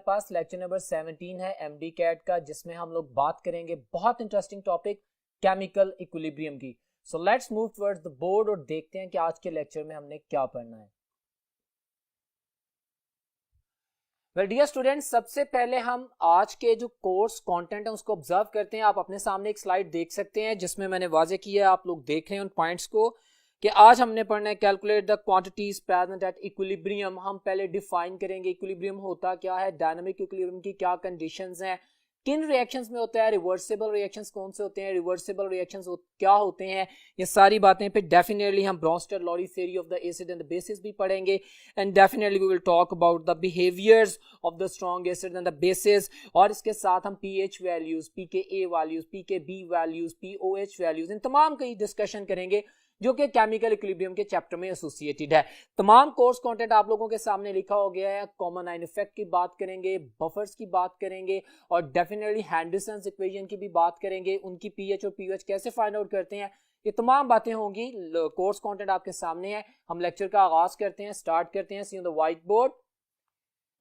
पास lecture number 17 है MD CAT का, जिसमें हम लोग बात करेंगे बहुत इंटरेस्टिंग टॉपिक केमिकल इक्विलिब्रियम की। So let's move towards the board और देखते हैं कि आज के लेक्चर में हमने क्या पढ़ना है। वेल डियर स्टूडेंट्स, सबसे पहले हम आज के जो कोर्स कंटेंट है उसको ऑब्जर्व करते हैं। आप अपने सामने एक स्लाइड देख सकते हैं जिसमें मैंने वाजे किया है, आप लोग देख रहे हैं उन पॉइंट्स को कि आज हमने पढ़ना है calculate the quantities present at equilibrium. हम पहले डिफाइन करेंगे इक्विलिब्रियम होता क्या है, डायनामिक इक्विलिब्रियम की क्या कंडीशंस हैं, किन रिएक्शंस में होता है, रिवर्सिबल रिएक्शंस कौन से होते हैं, रिवर्सिबल रिएक्शंस क्या होते हैं, ये सारी बातें फिर डेफिनेटली हम Bronsted Lowry theory of the acid and the bases भी पढ़ेंगे and definitely we will talk about the behaviours of the strong acid and the bases. और इसके साथ हम pH values, pKa values, pKb values, pOH values, इन तमाम की discussion करेंगे जो कि केमिकल इक्विलिब्रियम के चैप्टर में एसोसिएटेड है। तमाम कोर्स कंटेंट आप लोगों के सामने लिखा हो गया है। कॉमन आयन इफेक्ट की बात करेंगे, बफर्स की बात करेंगे और डेफिनेटली हैंडरसन्स इक्वेशन की भी बात करेंगे, उनकी पीएच और पीओएच कैसे फाइंड आउट करते हैं, ये तमाम बातें होंगी। कोर्स कंटेंट आपके सामने है। हम लेक्चर का आगाज करते हैं, स्टार्ट करते हैं। See on the white board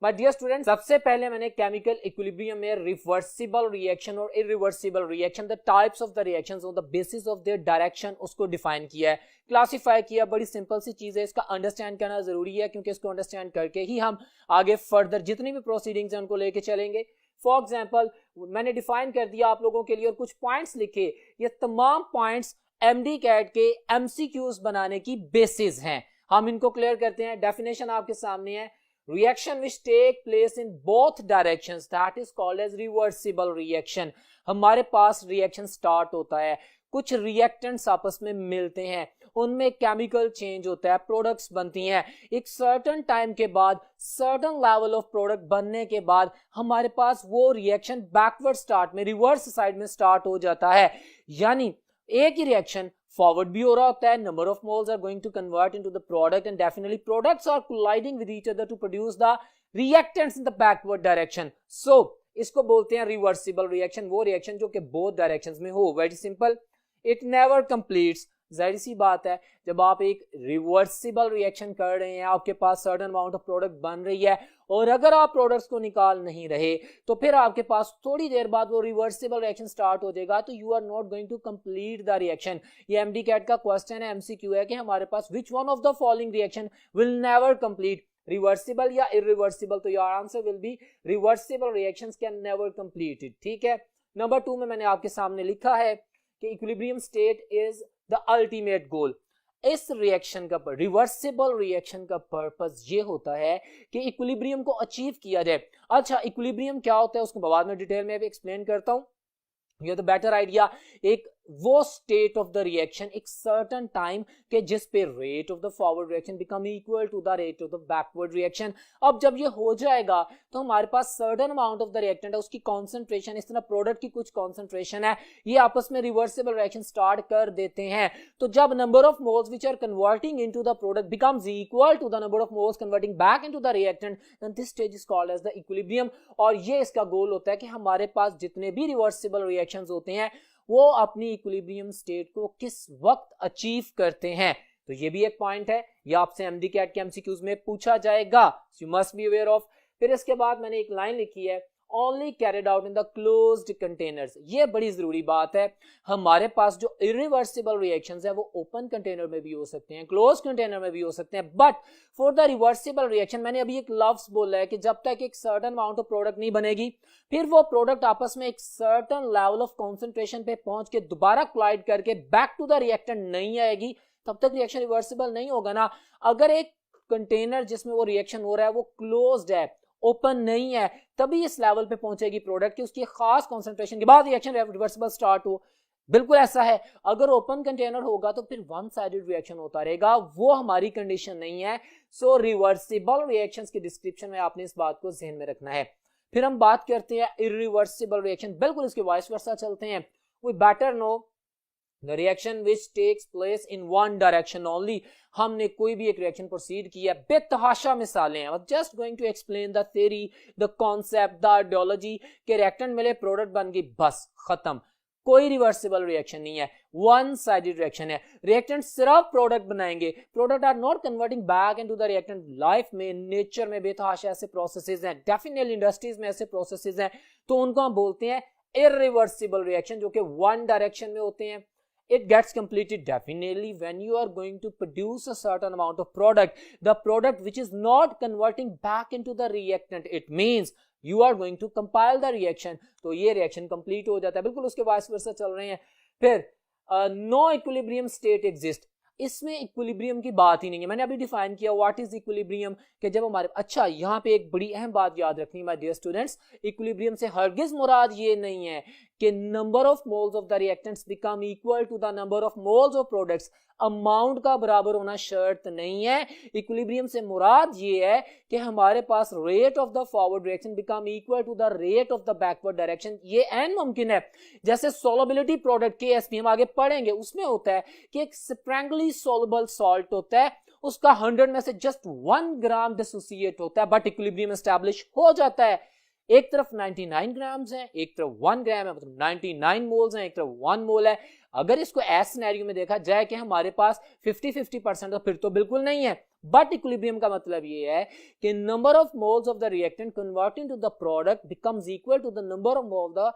my dear student, सबसे पहले मैंने केमिकल इक्विलिब्रियम में रिवर्सिबल रिएक्शन और irreversible reaction, the types of the reactions on the basis of their direction, उसको डिफाइन किया है, क्लासिफाई किया। बड़ी सिंपल सी चीज है, इसका अंडरस्टैंड करना जरूरी है क्योंकि इसको अंडरस्टैंड करके ही हम आगे फर्दर जितनी भी प्रोसीडिंग्स हैं उनको लेके चलेंगे। फॉर एग्जाम्पल मैंने डिफाइन कर दिया आप लोगों के लिए और कुछ पॉइंट्स लिखे। ये तमाम पॉइंट्स एमडी कैट के एमसीक्यूज बनाने की बेसिस हैं। हम इनको क्लियर करते हैं। डेफिनेशन आपके सामने है, reaction which take place in both directions that is called as reversible reaction। हमारे पास रिएक्शन स्टार्ट होता है, कुछ रिएक्टेंट्स आपस में मिलते हैं, उनमें केमिकल चेंज होता है, प्रोडक्ट्स बनती हैं। एक सर्टेन टाइम के बाद, सर्टेन लेवल ऑफ प्रोडक्ट बनने के बाद हमारे पास वो रिएक्शन बैकवर्ड स्टार्ट में, रिवर्स साइड में स्टार्ट हो जाता है। यानी एक ही रिएक्शन फॉरवर्ड भी हो रहा होता है, number of moles are going to convert into the product and definitely products are colliding with each other to produce the reactants in the backward direction. So इसको बोलते हैं रिवर्सिबल रिएक्शन, वो reaction जो कि बोथ डायरेक्शंस में हो। Very simple, it never completes. जाहिर सी बात है, जब आप एक रिवर्सिबल रिएक्शन कर रहे हैं, आपके पास सर्टेन अमाउंट ऑफ प्रोडक्ट बन रही है और अगर आप प्रोडक्ट्स को निकाल नहीं रहे तो फिर आपके पास थोड़ी देर बाद वो रिवर्सिबल रिएक्शन स्टार्ट हो जाएगा, तो you are not going to complete the reaction. ये एमडी कैट का क्वेश्चन है, एमसीक्यू है कि हमारे पास which one of the following reaction will never complete, reversible या इरिवर्सिबल। तो your answer will be reversible reactions can never complete it. ठीक है। नंबर 2 में मैंने आपके सामने लिखा है कि equilibrium state is the ultimate goal. इस रिएक्शन का रिवर्सिबल रिएक्शन का पर्पस ये होता है कि इक्विलिब्रियम को अचीव किया जाए। अच्छा, इक्विलिब्रियम क्या होता है उसको बाद में डिटेल में भी एक्सप्लेन करता हूं, ये तो बेटर आइडिया। एक वो स्टेट ऑफ द रिएक्शन, एक सर्टेन टाइम के जिस पे rate of the forward reaction become equal to the rate of the backward reaction. अब जब ये हो जाएगा तो हमारे पास certain amount of the reactant है, उसकी कॉन्सेंट्रेशन, इस तरह प्रोडक्ट की कुछ कॉन्सेंट्रेशन है, ये आपस में रिवर्सिबल रिएक्शन स्टार्ट कर देते हैं। तो जब number of moles which are converting into the product becomes equal to the number of moles converting back into the reactant, then this stage is called as the equilibrium. और ये इसका गोल होता है कि हमारे पास जितने भी रिवर्सिबल रिएक्शंस होते हैं वो अपनी इक्विलिब्रियम स्टेट को किस वक्त अचीव करते हैं। तो ये भी एक पॉइंट है, ये आपसे एमडी कैट के एमसीक्यूज में पूछा जाएगा, you must be aware of. फिर इसके बाद मैंने एक लाइन लिखी है, only carried out in the closed containers. ये बड़ी जरूरी बात है। हमारे पास जो इरिवर्सिबल रिएक्शंस है वो ओपन कंटेनर में भी हो सकते हैं, क्लोज कंटेनर में भी हो सकते हैं, but for the reversible reaction मैंने अभी एक लफ्ज बोला है कि जब तक एक सर्टेन अमाउंट ऑफ प्रोडक्ट नहीं बनेगी, फिर वो प्रोडक्ट आपस में एक सर्टेन लेवल ऑफ कॉन्सेंट्रेशन पे पहुंच के दोबारा कोलाइड करके बैक टू द रिएक्टेंट नहीं आएगी, तब तक रिएक्शन रिवर्सिबल नहीं होगा ना। अगर एक कंटेनर जिसमें वो रिएक्शन हो रहा है वो क्लोज्ड है, ओपन नहीं है, तभी इस लेवल पे पहुंचेगी प्रोडक्ट की उसकी खास कंसंट्रेशन के बाद रिएक्शन रिवर्सिबल स्टार्ट हो। बिल्कुल ऐसा है। अगर ओपन कंटेनर होगा तो फिर वन साइडेड रिएक्शन होता रहेगा, वो हमारी कंडीशन नहीं है। सो रिवर्सिबल रिएक्शंस की डिस्क्रिप्शन में आपने इस बात को ध्यान में रखना है। फिर हम बात करते हैं इरिवर्सिबल रिएक्शन, बिल्कुल इसके वाइस वर्सा चलते हैं। We better know The reaction which takes place in one direction only। हमने कोई भी एक रिएक्शन प्रोसीड किया, बेतहाशा मिसालें हैं, just going to explain the theory, the concept, the ideology के रिएक्टेंट मिले, प्रोडक्ट बन गई, बस खत्म। कोई रिवर्सिबल रिएक्शन नहीं है, वन साइडेड रिएक्शन है। रिएक्टेंट सिर्फ प्रोडक्ट बनाएंगे, product are not converting back into the reactant. Life में, नेचर में बेतहाशा ऐसे प्रोसेसेस हैं, डेफिनेटली इंडस्ट्रीज में ऐसे प्रोसेसेस हैं, तो उनको हम बोलते हैं इररिवर्सिबल रिएक्शन, जो कि वन डायरेक्शन में होते हैं। It gets completed definitely when you are going to produce a certain amount of product, the product which is not converting back into the reactant, it means you are going to compile the reaction, तो ये reaction complete हो जाता है। बिल्कुल उसके vice versa चल रहे हैं। फिर no equilibrium state exist, इसमें इक्विलिब्रियम की बात ही नहीं है। मैंने अभी डिफाइन किया व्हाट इज इक्विलिब्रियम, कि जब हमारे, अच्छा यहाँ पे एक बड़ी अहम बात याद रखनी है माय डियर स्टूडेंट्स, इक्विलिब्रियम से हरगिज मुराद ये नहीं है कि number of moles of the reactants become equal to the number of moles of products, amount का बराबर होना शर्त नहीं है। इक्विलिब्रियम से मुराद ये है कि हमारे पास rate of the forward direction become equal to the rate of the backward direction. ये एन मुमकिन है। जैसे solubility product K S P हम आगे पढ़ेंगे, उसमें होता है कि एक स्प्रैंगली सोलबल सॉल्ट होता है, उसका 100 में से जस्ट 1 ग्राम डिसोसिएट होता है, बट इक्विलिब्रियम एस्टैब्लिश हो जाता है। एक तरफ 99 ग्राम्स हैं, एक तरफ 1 ग्राम है, मतलब 99 मोल्स हैं, एक तरफ 1 मोल है। अगर इसको एस सिनेरियो में देखा जाए कि हमारे पास 50-50%, तो फिर तो बिल्कुल नहीं है। बट इक्विलिब्रियम का मतलब ये है कि number of moles of the reactant converting to the product becomes equal to the number of mole the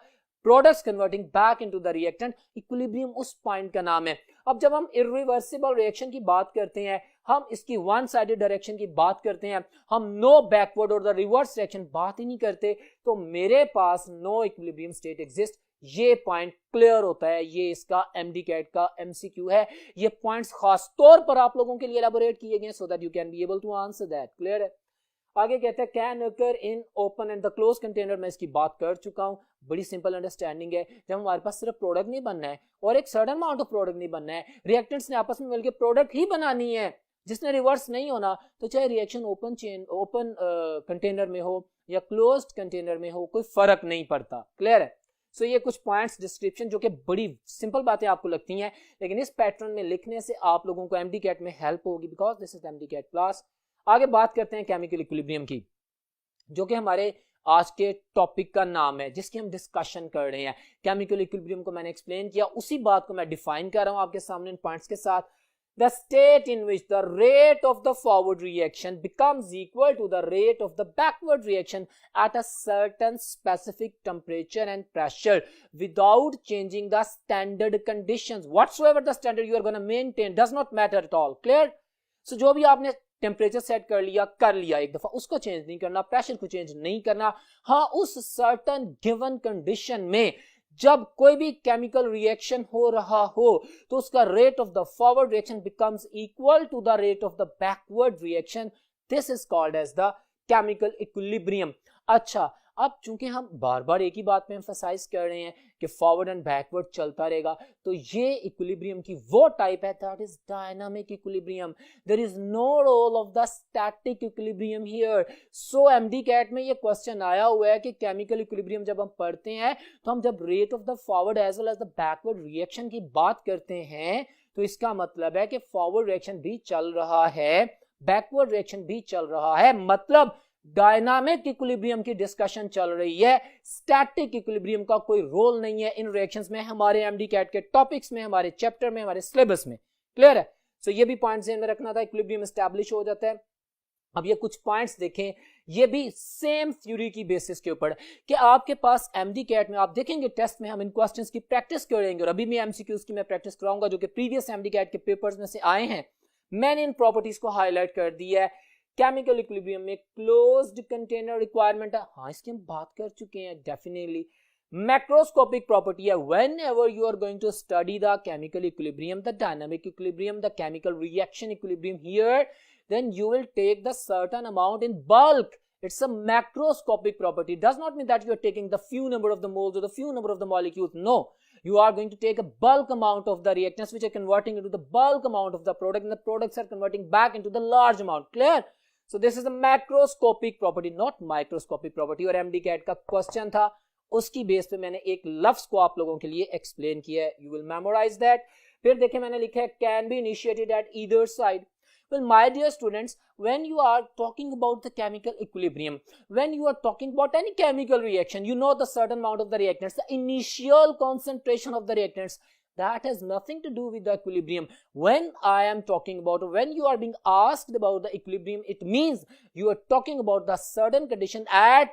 products converting back into the reactant. Equilibrium उस पॉइंट का नाम है। अब जब हम इरिवर्सिबल रिएक्शन की बात करते हैं, हम इसकी वन साइडेड डायरेक्शन की बात करते हैं, हम नो बैकवर्ड और द रिवर्स डायरेक्शन बात ही नहीं करते, तो मेरे पास नो इक्विलिब्रियम स्टेट एग्जिस्ट। ये पॉइंट क्लियर होता है, ये इसका एमडी कैट का एमसीक्यू है। ये पॉइंट्स खास तौर पर आप लोगों के लिए एलाबोरेट किए गए so that you can be able to answer that. Clear है? आगे कहते हैं can occur in open and the close container. मैं इसकी बात कर चुका हूं, बड़ी सिंपल अंडरस्टैंडिंग है। जब हमारे पास सिर्फ प्रोडक्ट नहीं बनना है और एक सर्टेन अमाउंट ऑफ प्रोडक्ट नहीं बनना है, रिएक्टेंट्स ने आपस में मिलकर प्रोडक्ट ही बनानी है, जिसने रिवर्स नहीं होना, तो चाहे रिएक्शन ओपन कंटेनर में हो या क्लोज्ड कंटेनर में हो, कोई फर्क नहीं पड़ता। क्लियर है? सो ये कुछ पॉइंट्स डिस्क्रिप्शन जो कि बड़ी सिंपल बातें आपको लगती हैं, लेकिन इस पैटर्न में लिखने से आप लोगों को एमडी कैट में हेल्प होगी, because this is MDCAT class. आगे बात करते हैं केमिकल इक्विलिब्रियम की, जो कि हमारे आज के टॉपिक का नाम है, जिसकी हम डिस्कशन कर रहे हैं। केमिकल इक्विलिब्रियम को मैंने एक्सप्लेन किया, उसी बात को मैं डिफाइन कर रहा हूं आपके सामने इन पॉइंट्स के साथ। The state in which the rate of the forward reaction becomes equal to the rate of the backward reaction at a certain specific temperature and pressure without changing the standard conditions. Whatsoever the standard you are going to maintain does not matter at all. Clear? So जो भी आपने temperature set कर लिया एक दफा, उसको change नहीं करना, प्रेशर को चेंज नहीं करना। हाँ, उस सर्टन गिवन कंडीशन में जब कोई भी केमिकल रिएक्शन हो रहा हो तो उसका rate of the forward reaction becomes equal to the rate of the backward reaction. This is called as the chemical equilibrium. अच्छा, अब चूंकि हम बार बार एक ही बात पे एम्फसाइज कर रहे हैं कि फॉरवर्ड एंड बैकवर्ड चलता रहेगा, तो ये इक्विलिब्रियम की वो टाइप है that is dynamic equilibrium. There is no role of the static equilibrium here. So MDCAT में ये क्वेश्चन आया हुआ है कि केमिकल इक्विलिब्रियम जब हम पढ़ते हैं, तो हम जब rate of the forward as well as the backward reaction की बात करते हैं, तो इसका मतलब है कि फॉरवर्ड रिएक्शन भी चल रहा है, बैकवर्ड रिएक्शन भी चल रहा है, मतलब डायनामिक इक्विलिब्रियम की डिस्कशन चल रही है। स्टैटिक इक्विलिब्रियम का कोई रोल नहीं है इन रिएक्शंस में, हमारे एमडी कैट के टॉपिक्स में, हमारे चैप्टर में, हमारे सिलेबस में। क्लियर है? सो ये भी पॉइंट ध्यान में रखना था, इक्विलिब्रियम एस्टैब्लिश हो जाता है। अब ये कुछ पॉइंट्स देखें, ये भी सेम थ्योरी की बेसिस के ऊपर कि आपके पास एमडी कैट में आप देखेंगे टेस्ट में हम इन क्वेश्चंस की प्रैक्टिस करेंगे, और अभी मैं एमसीक्यूज की मैं प्रैक्टिस कराऊंगा जो कि प्रीवियस एमडी कैट के पेपर्स में से आए हैं। मैंने इन प्रॉपर्टीज को हाईलाइट कर दिया है। केमिकल इक्विलिब्रियम में क्लोज्ड कंटेनर रिक्वायरमेंट है, हाँ इसकी हम बात कर चुके हैं डेफिनेटली। मैक्रोस्कोपिक प्रॉपर्टी है, whenever you are going to study the chemical equilibrium, the dynamic equilibrium, the chemical reaction equilibrium here, then you will take the certain amount in bulk. It's a macroscopic property. It does not mean that you are taking the few number of the moles or the few number of the molecules. No, you are going to take a bulk amount of the reactants which are converting into the bulk amount of the product, and the products are converting back into the large amount. Clear? So this is a macroscopic property, not microscopic property. और MD CAT का question था, उसकी base पे मैंने एक लफ्ज को आप लोगों के लिए एक्सप्लेन किया है। You will memorise that. फिर देखिए मैंने लिखा है can be initiated at either side. Well, my dear students, when you are talking about the chemical equilibrium, when you are talking about any chemical reaction, you know the certain amount of the reactants, the initial concentration of the reactants, that has nothing to do with the equilibrium. When I am talking about, when you are being asked about the equilibrium, it means you are talking about the certain condition at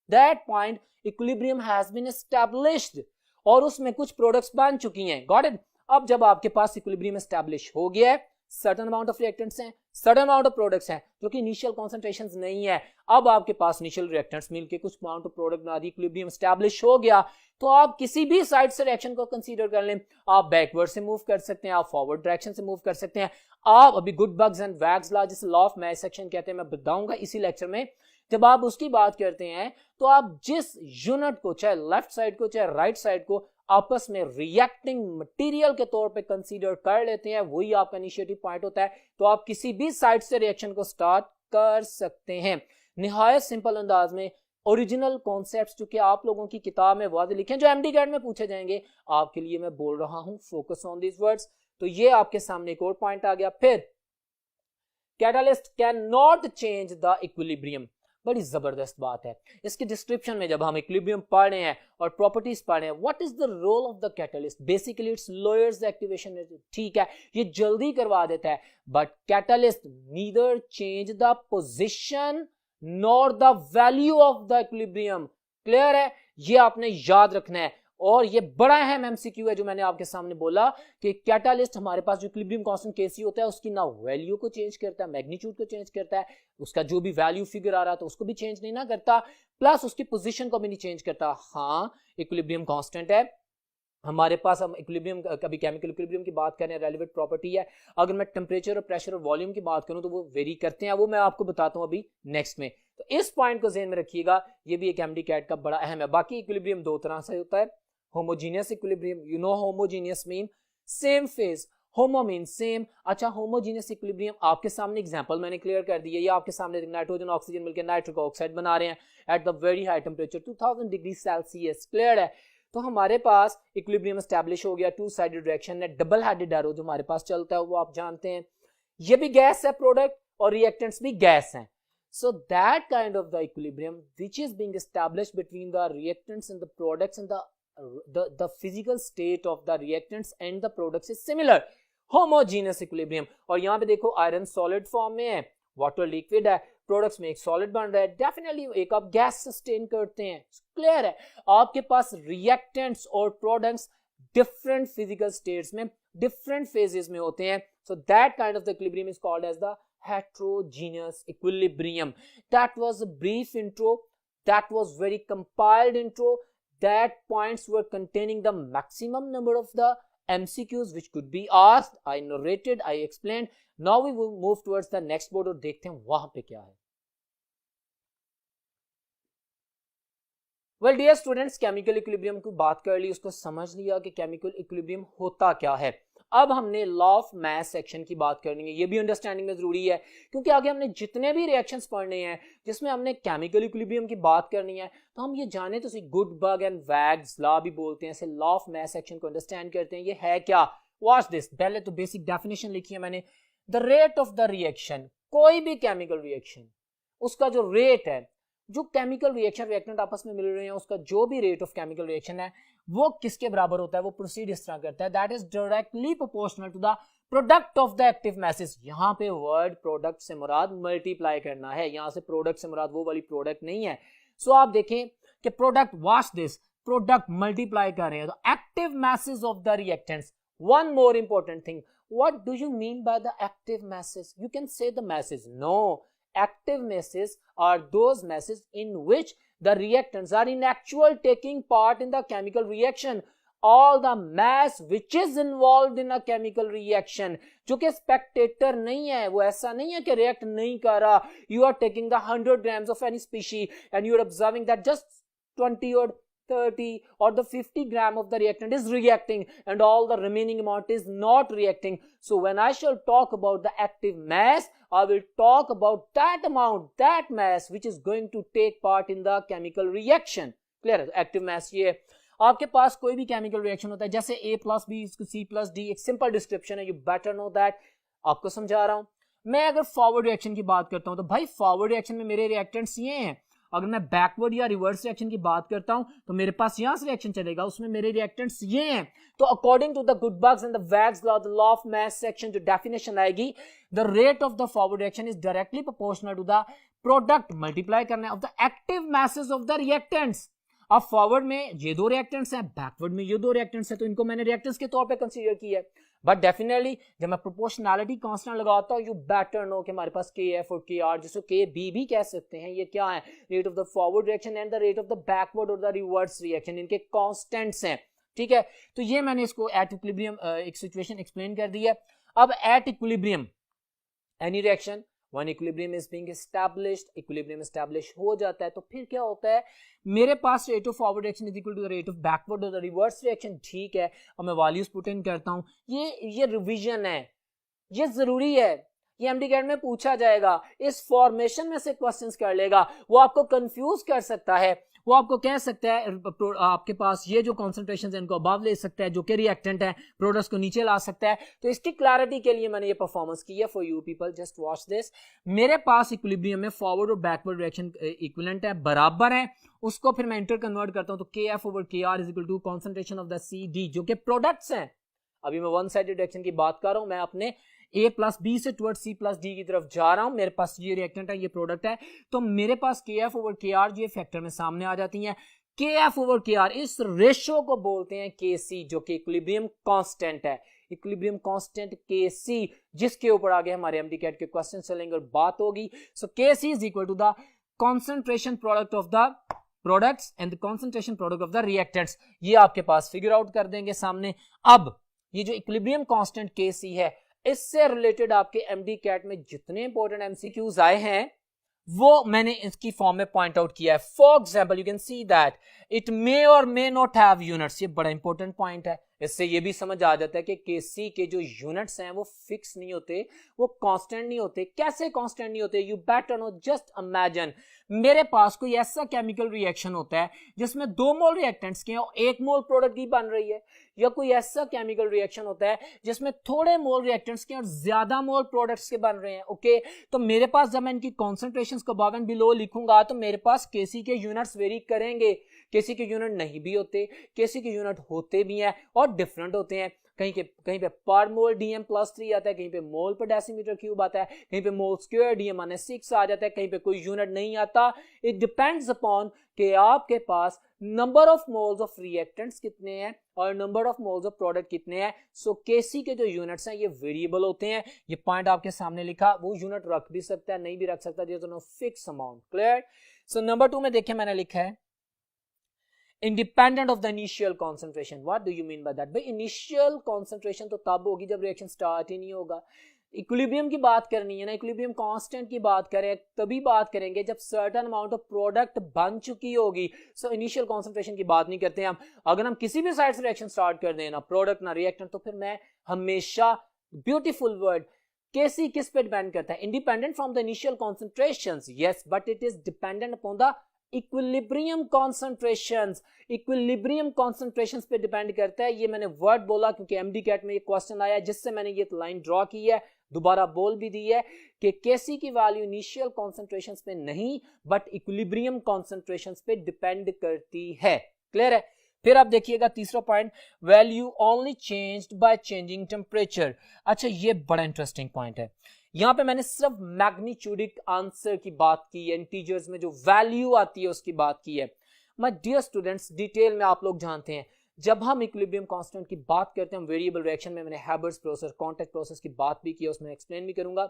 that point equilibrium has been established और उसमें कुछ products बन चुकी हैं. Got it. अब जब आपके पास इक्विलिब्रियम एस्टैब्लिश हो गया है, सर्टेन अमाउंट ऑफ रिएक्टेंट्स हैं, सर्टेन अमाउंट ऑफ प्रोडक्ट्स हैं जो कि इनिशियल कॉन्सेंट्रेशंस नहीं है, अब आपके पास इनिशियल रिएक्टेंट्स मिलके कुछ अमाउंट ऑफ प्रोडक्ट बना दी, इक्विलिब्रियम एस्टैब्लिश हो गया, तो आप किसी भी साइड से रिएक्शन को कंसीडर कर लें. आप बैकवर्ड से मूव कर सकते हैं, आप फॉरवर्ड डायरेक्शन से मूव कर सकते हैं. आप अभी गुडबग्स एंड वैग्स लॉ, जिसे लॉ ऑफ मैस सेक्शन कहते हैं, मैं बताऊंगा इसी लेक्चर में. जब आप उसकी बात करते हैं तो आप जिस यूनिट को, चाहे लेफ्ट साइड को चाहे राइट साइड को, आपस में रिएक्टिंग मटेरियल के तौर पे कंसीडर कर लेते हैं, वही आपका इनिशिएटिव पॉइंट होता है. तो आप किसी भी साइड से रिएक्शन को स्टार्ट कर सकते हैं. निहायत सिंपल अंदाज में ओरिजिनल कॉन्सेप्ट्स जो कि आप लोगों की किताब में वाज़ेह लिखे हैं, जो एमडी कैट में पूछे जाएंगे, आपके लिए मैं बोल रहा हूं. Focus on this words. तो ये आपके सामने एक और पॉइंट आ गया. फिर catalyst can not change the equilibrium. बड़ी जबरदस्त बात है. इसके डिस्क्रिप्शन में जब हम इक्विलिब्रियम पढ़ रहे हैं और प्रॉपर्टीज पढ़ रहे हैं, what is the role of the catalyst, basically it's lowers the activation rate. ठीक है, ये जल्दी करवा देता है, but catalyst neither change the position nor the value of the equilibrium. Clear है, ये आपने याद रखना है. और ये बड़ा अहम एमसीक्यू है जो मैंने आपके सामने बोला कि कैटालिस्ट हमारे पास जो इक्विलिब्रियम कांस्टेंट केसी होता है उसकी ना वैल्यू को चेंज करता है, मैग्नीट्यूड को चेंज करता है, उसका जो भी वैल्यू फिगर आ रहा है तो उसको भी चेंज नहीं ना करता, प्लस उसकी पोजीशन को भी नहीं चेंज करता. हाँ, इक्विलिब्रियम कांस्टेंट है हमारे पास. हम इक्विलिब्रियम, कभी केमिकल इक्विलिब्रियम की बात करें, रेलेवेंट प्रॉपर्टी है. अगर मैं टेम्परेचर और प्रेशर और वॉल्यूम की बात करूं तो वो वेरी करते हैं, वो मैं आपको बताता हूं अभी नेक्स्ट में. तो इस पॉइंट को ज़हन में रखिएगा, ये भी एक एमडी कैट का बड़ा अहम है. बाकी इक्विलिब्रियम दो तरह से होता है. Homogeneous equilibrium, you know homogeneous mean same phase, homo mean same. अच्छा, होमोजीनियस इक्विलिब्रियम आपके सामने एग्जांपल मैंने क्लियर कर दी है. ये आपके सामने नाइट्रोजन ऑक्सीजन मिलकर नाइट्रिक ऑक्साइड बना रहे हैं at the very high temperature 2000 degree Celsius. Clear है. तो हमारे पास इक्विलिब्रियम एस्टैब्लिश हो गया. टू साइडेड रिएक्शन है, डबल हेडेड एरो जो हमारे पास चलता है वो आप जानते हैं. ये भी गैस है प्रोडक्ट और रिएक्टेंट्स भी गैस हैं. So that kind of the equilibrium which is being established between the reactants and the products and the physical state of the reactants and the products is similar, homogeneous equilibrium. और यहाँ पे देखो iron solid form में है, water liquid है, products में एक solid बन रहा है, डेफिनेटली एक आप गैस सस्टेन करते हैं. क्लियर है. आपके पास रिएक्टेंट्स और प्रोडक्ट्स डिफरेंट फिजिकल स्टेट्स में, डिफरेंट फेजेस में होते हैं. So that kind of the equilibrium is called as the heterogeneous equilibrium. That was a brief intro, that was very compiled intro, that points were containing the maximum number of the MCQs which could be asked. I narrated, I explained. Now we will move towards the next board और देखते हैं वहां पे क्या है. Well dear students, chemical equilibrium की बात कर ली, उसको समझ लिया कि केमिकल इक्विलिब्रियम होता क्या है. अब हमने लॉ ऑफ मैस सेक्शन की बात करनी है. ये भी अंडरस्टैंडिंग में जरूरी है क्योंकि आगे हमने जितने भी रिएक्शंस पढ़ने हैं जिसमें हमने केमिकल इक्विलिब्रियम की बात करनी है, तो हम ये जाने तो सी गुडबर्ग एंड वैग्स लॉ भी बोलते हैं, लॉ ऑफ मैस सेक्शन को अंडरस्टैंड करते हैं. ये है क्या? Watch this. पहले तो बेसिक डेफिनेशन लिखी है मैंने. The rate of the reaction, कोई भी केमिकल रिएक्शन, उसका जो रेट है, जो केमिकल रिएक्शन रिएक्टेंट आपस में मिल रहे हैं, उसका जो भी रेट ऑफ केमिकल रिएक्शन है वो किसके बराबर होता है? वो प्रोसीड इस तरह करता है, that is directly proportional to the product of the active masses. यहाँ पे वर्ड प्रोडक्ट से मुराद मल्टीप्लाई करना है, यहाँ से प्रोडक्ट से मुराद वो वाली प्रोडक्ट नहीं है. सो आप देखें कि product, watch this, product multiply कर रहे हैं तो active masses of the reactants. One more important thing, what do you mean by the active masses? You can say the masses. No, active masses are those masses in which the reactants are in actual taking part in the chemical reaction. All the mass which is involved in a chemical reaction, जो कि spectator नहीं है, वो ऐसा नहीं है कि react नहीं कर रहा. You are taking the 100 grams of any species and you are observing that just 20 or 30 or the 50 gram of the reactant is reacting and all the remaining amount is not reacting. So when I shall talk about the active mass, I will talk about that amount, that mass which is going to take part in the chemical reaction. Clear? Active mass ये आपके पास कोई भी chemical reaction होता है, जैसे A+B C+D, एक simple description है, you better know that. आपको समझा रहा हूं. मैं अगर फॉरवर्ड रिएक्शन की बात करता हूं तो भाई फॉरवर्ड रिएक्शन में मेरे रिएक्टेंट्स ये हैं। अगर मैं बैकवर्ड या रिवर्स रिएक्शन की बात करता हूं तो मेरे पास यहां से रिएक्शन चलेगा, उसमें मेरे रिएक्टेंट्स ये हैं। तो according to the Guldberg's and the Waage's law, the law of mass action, जो डेफिनेशन आएगी, the rate of the forward reaction is directly proportional to the product multiply करना of the active masses of the reactants. अब forward में ये दो reactants हैं, backward में ये दो रिएक्टेंट्स हैं, तो इनको मैंने रिएक्टेंट्स के तौर पे कंसीडर किया है। बट डेफिनेटली जब मैं प्रोपोर्शनैलिटी कांस्टेंट लगाता हूं, यू बेटर नो कि हमारे पास के एफ और के आर, जिसको के बी भी कह सकते हैं, ये क्या है, rate of the forward reaction and the rate of the backward और द रिवर्स रिएक्शन, इनके कांस्टेंट्स हैं। ठीक है, तो ये मैंने इसको एट इक्विलिब्रियम एक सिचुएशन एक्सप्लेन कर दी है। अब at equilibrium any reaction when equilibrium is being established, equilibrium establish हो जाता है तो फिर क्या होता है, मेरे पास rate of forward reaction is equal to the rate of backward और द रिवर्स रिएक्शन। ठीक है, और मैं वैल्यूज पुट इन करता हूं। ये रिवीजन है, ये जरूरी है, ये एमडीकैट में पूछा जाएगा, इस फॉर्मेशन में से क्वेश्चंस कर लेगा, वो आपको कंफ्यूज कर सकता है, वो आपको कह सकता है आपके पास ये जो कॉन्सेंट्रेशन है इनको अबव ले सकता है, जो कि रिएक्टेंट है, प्रोडक्ट्स को नीचे ला सकता है। तो इसकी क्लैरिटी के लिए मैंने ये परफॉर्मेंस की है for you people, just watch this. मेरे पास इक्विलिब्रियम में फॉरवर्ड और बैकवर्ड रिएक्शन इक्विवेलेंट है, बराबर है, उसको फिर मैं इंटर कन्वर्ट करता हूं तो K F over K R is equal to concentration of the C D, जो कि प्रोडक्ट्स हैं। अभी मैं वन साइडेड रिएक्शन की बात कर रहा हूं, मैं अपने A प्लस बी से टुवर्ड सी प्लस डी की तरफ जा रहा हूं, मेरे पास ये रिएक्टेंट है, ये प्रोडक्ट है, तो मेरे पास के एफ ओवर के आर ये फैक्टर में सामने आ जाती हैं। के एफ ओवर के आर, इस रेशो को बोलते हैं के सी, जो कि इक्विलिब्रियम कांस्टेंट है, इक्विलिब्रियम कांस्टेंट के सी, जिसके ऊपर आगे हमारे एमडीकैट के क्वेश्चन चलेंगे और बात होगी। So K C is equal to the concentration product of the products and the concentration product of the reactants. ये आपके पास फिगर आउट कर देंगे सामने। अब ये जो इक्विलिब्रियम कांस्टेंट के सी है, इससे रिलेटेड आपके एमडीकैट में जितने इंपॉर्टेंट एमसीक्यूज आए हैं वो मैंने इसकी फॉर्म में पॉइंट आउट किया है। For example you can see that it may और मे नॉट हैव यूनिट्स, ये बड़ा इंपॉर्टेंट पॉइंट है। इससे ये भी समझ आ जाता है कि केसी के जो यूनिट्स हैं वो फिक्स नहीं होते, वो कांस्टेंट नहीं होते। कैसे कांस्टेंट नहीं होते, you better know, just imagine मेरे पास कोई ऐसा केमिकल रिएक्शन होता है जिसमें 2 मोल रिएक्टेंट्स के और 1 मोल प्रोडक्ट की बन रही है, या कोई ऐसा केमिकल रिएक्शन होता है जिसमें थोड़े मोल रिएक्टेंट्स के और ज्यादा मोल प्रोडक्ट्स के बन रहे हैं। ओके, तो मेरे पास जब मैं इनकी कॉन्सेंट्रेशंस को अबव एंड बिलो लिखूंगा तो मेरे पास केसी के यूनिट्स वेरी करेंगे। केसी के यूनिट नहीं भी होते, केसी के यूनिट होते भी हैं और डिफरेंट होते हैं। कहीं पे पर मोल डीएम प्लस 3 आता है, कहीं पे मोल पर डेसीमीटर क्यूब आता है, कहीं पे मोल स्क्वायर डीएम माइनस 6 आ जाता है, कहीं पे कोई यूनिट नहीं आता। इट डिपेंड्स अपॉन कि आपके पास number of moles of reactants कितने हैं और number of moles of product कितने हैं। सो केसी के जो यूनिट्स हैं ये वेरिएबल होते हैं। ये पॉइंट आपके सामने लिखा, वो यूनिट रख भी सकता है, नहीं भी रख सकता, there is no fix amount. Clear? So number 2 में देखिए मैंने लिखा है independent of the initial concentration. What do you mean by that? भाई इनिशियल कॉन्सेंट्रेशन तो तब होगी जब रिएक्शन स्टार्ट ही नहीं होगा। इक्विलिब्रियम की बात करनी है ना, इक्विलिब्रियम कांस्टेंट की बात करें तभी बात करेंगे जब सर्टेन अमाउंट ऑफ प्रोडक्ट बन चुकी होगी। सो इनिशियल कॉन्सेंट्रेशन की बात नहीं करते हम। अगर हम किसी भी साइड से रिएक्शन स्टार्ट कर दें, ना प्रोडक्ट ना रिएक्टेंट, तो फिर मैं हमेशा, ब्यूटीफुल वर्ड, केसी किस पे डिपेंड करता है? Independent from the initial concentrations, yes, but it is dependent upon the equilibrium concentrations. Equilibrium concentrations पे डिपेंड करता है। ये मैंने वर्ड बोला क्योंकि एमडीकैट में ये क्वेश्चन आया, जिससे मैंने ये लाइन ड्रॉ की है, दोबारा बोल भी दी है कि केसी की वैल्यू इनिशियल कॉन्सेंट्रेशंस पे नहीं बट इक्विलिब्रियम कॉन्सेंट्रेशंस पे डिपेंड करती है। क्लियर है? फिर आप देखिएगा तीसरा point, value only changed by changing temperature. अच्छा, ये बड़ा इंटरेस्टिंग पॉइंट है। यहां पे मैंने सिर्फ मैग्नीट्यूडिक आंसर की बात की है, इंटीजर्स में जो वैल्यू आती है उसकी बात की है। माय डियर स्टूडेंट्स, डिटेल में आप लोग जानते हैं जब हम इक्विलिब्रियम कांस्टेंट की बात करते हैं, वेरिएबल रिएक्शन में मैंने हैबर्ट्स प्रोसेस, कॉन्टैक्ट प्रोसेस की बात भी की है, उसमें एक्सप्लेन भी करूंगा।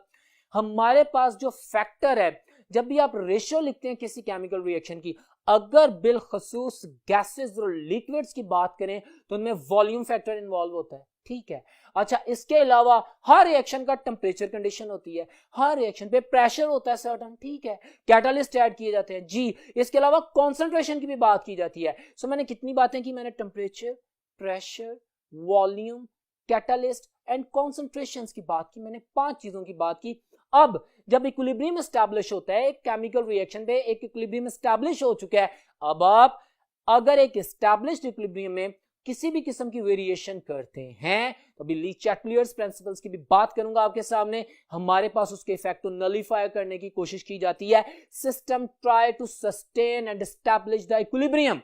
हमारे पास जो फैक्टर है, जब भी आप रेशियो लिखते हैं किसी केमिकल रिएक्शन की, अगर बिलखसूस गैसेस और लिक्विड्स की बात करें तो उनमें वॉल्यूम फैक्टर इन्वॉल्व होता है। ठीक है, अच्छा, इसके अलावा हर रिएक्शन का टेम्परेचर कंडीशन होती है, हर रिएक्शन पे प्रेशर होता है सर्टेन। ठीक है, कैटालिस्ट ऐड किए जाते हैं जी, इसके अलावा कॉन्सेंट्रेशन की भी बात की जाती है। सो मैंने कितनी बातें की? मैंने temperature, pressure, volume, catalyst and concentrations की बात की, मैंने 5 चीजों की बात की। अब जब इक्विलिब्रियम एस्टैब्लिश होता है, एक केमिकल रिएक्शन पे एक इक्विलिब्रियम एस्टैब्लिश हो चुका है। अब आप अगर एक एस्टैब्लिश्ड इक्विलिब्रियम में किसी भी किस्म की वेरिएशन करते हैं अभी ली चैटलियर्स प्रिंसिपल्स की भी बात करूंगा आपके सामने। हमारे पास उसके इफेक्ट को नलीफाई करने की कोशिश की जाती है। System try to sustain and establish the equilibrium,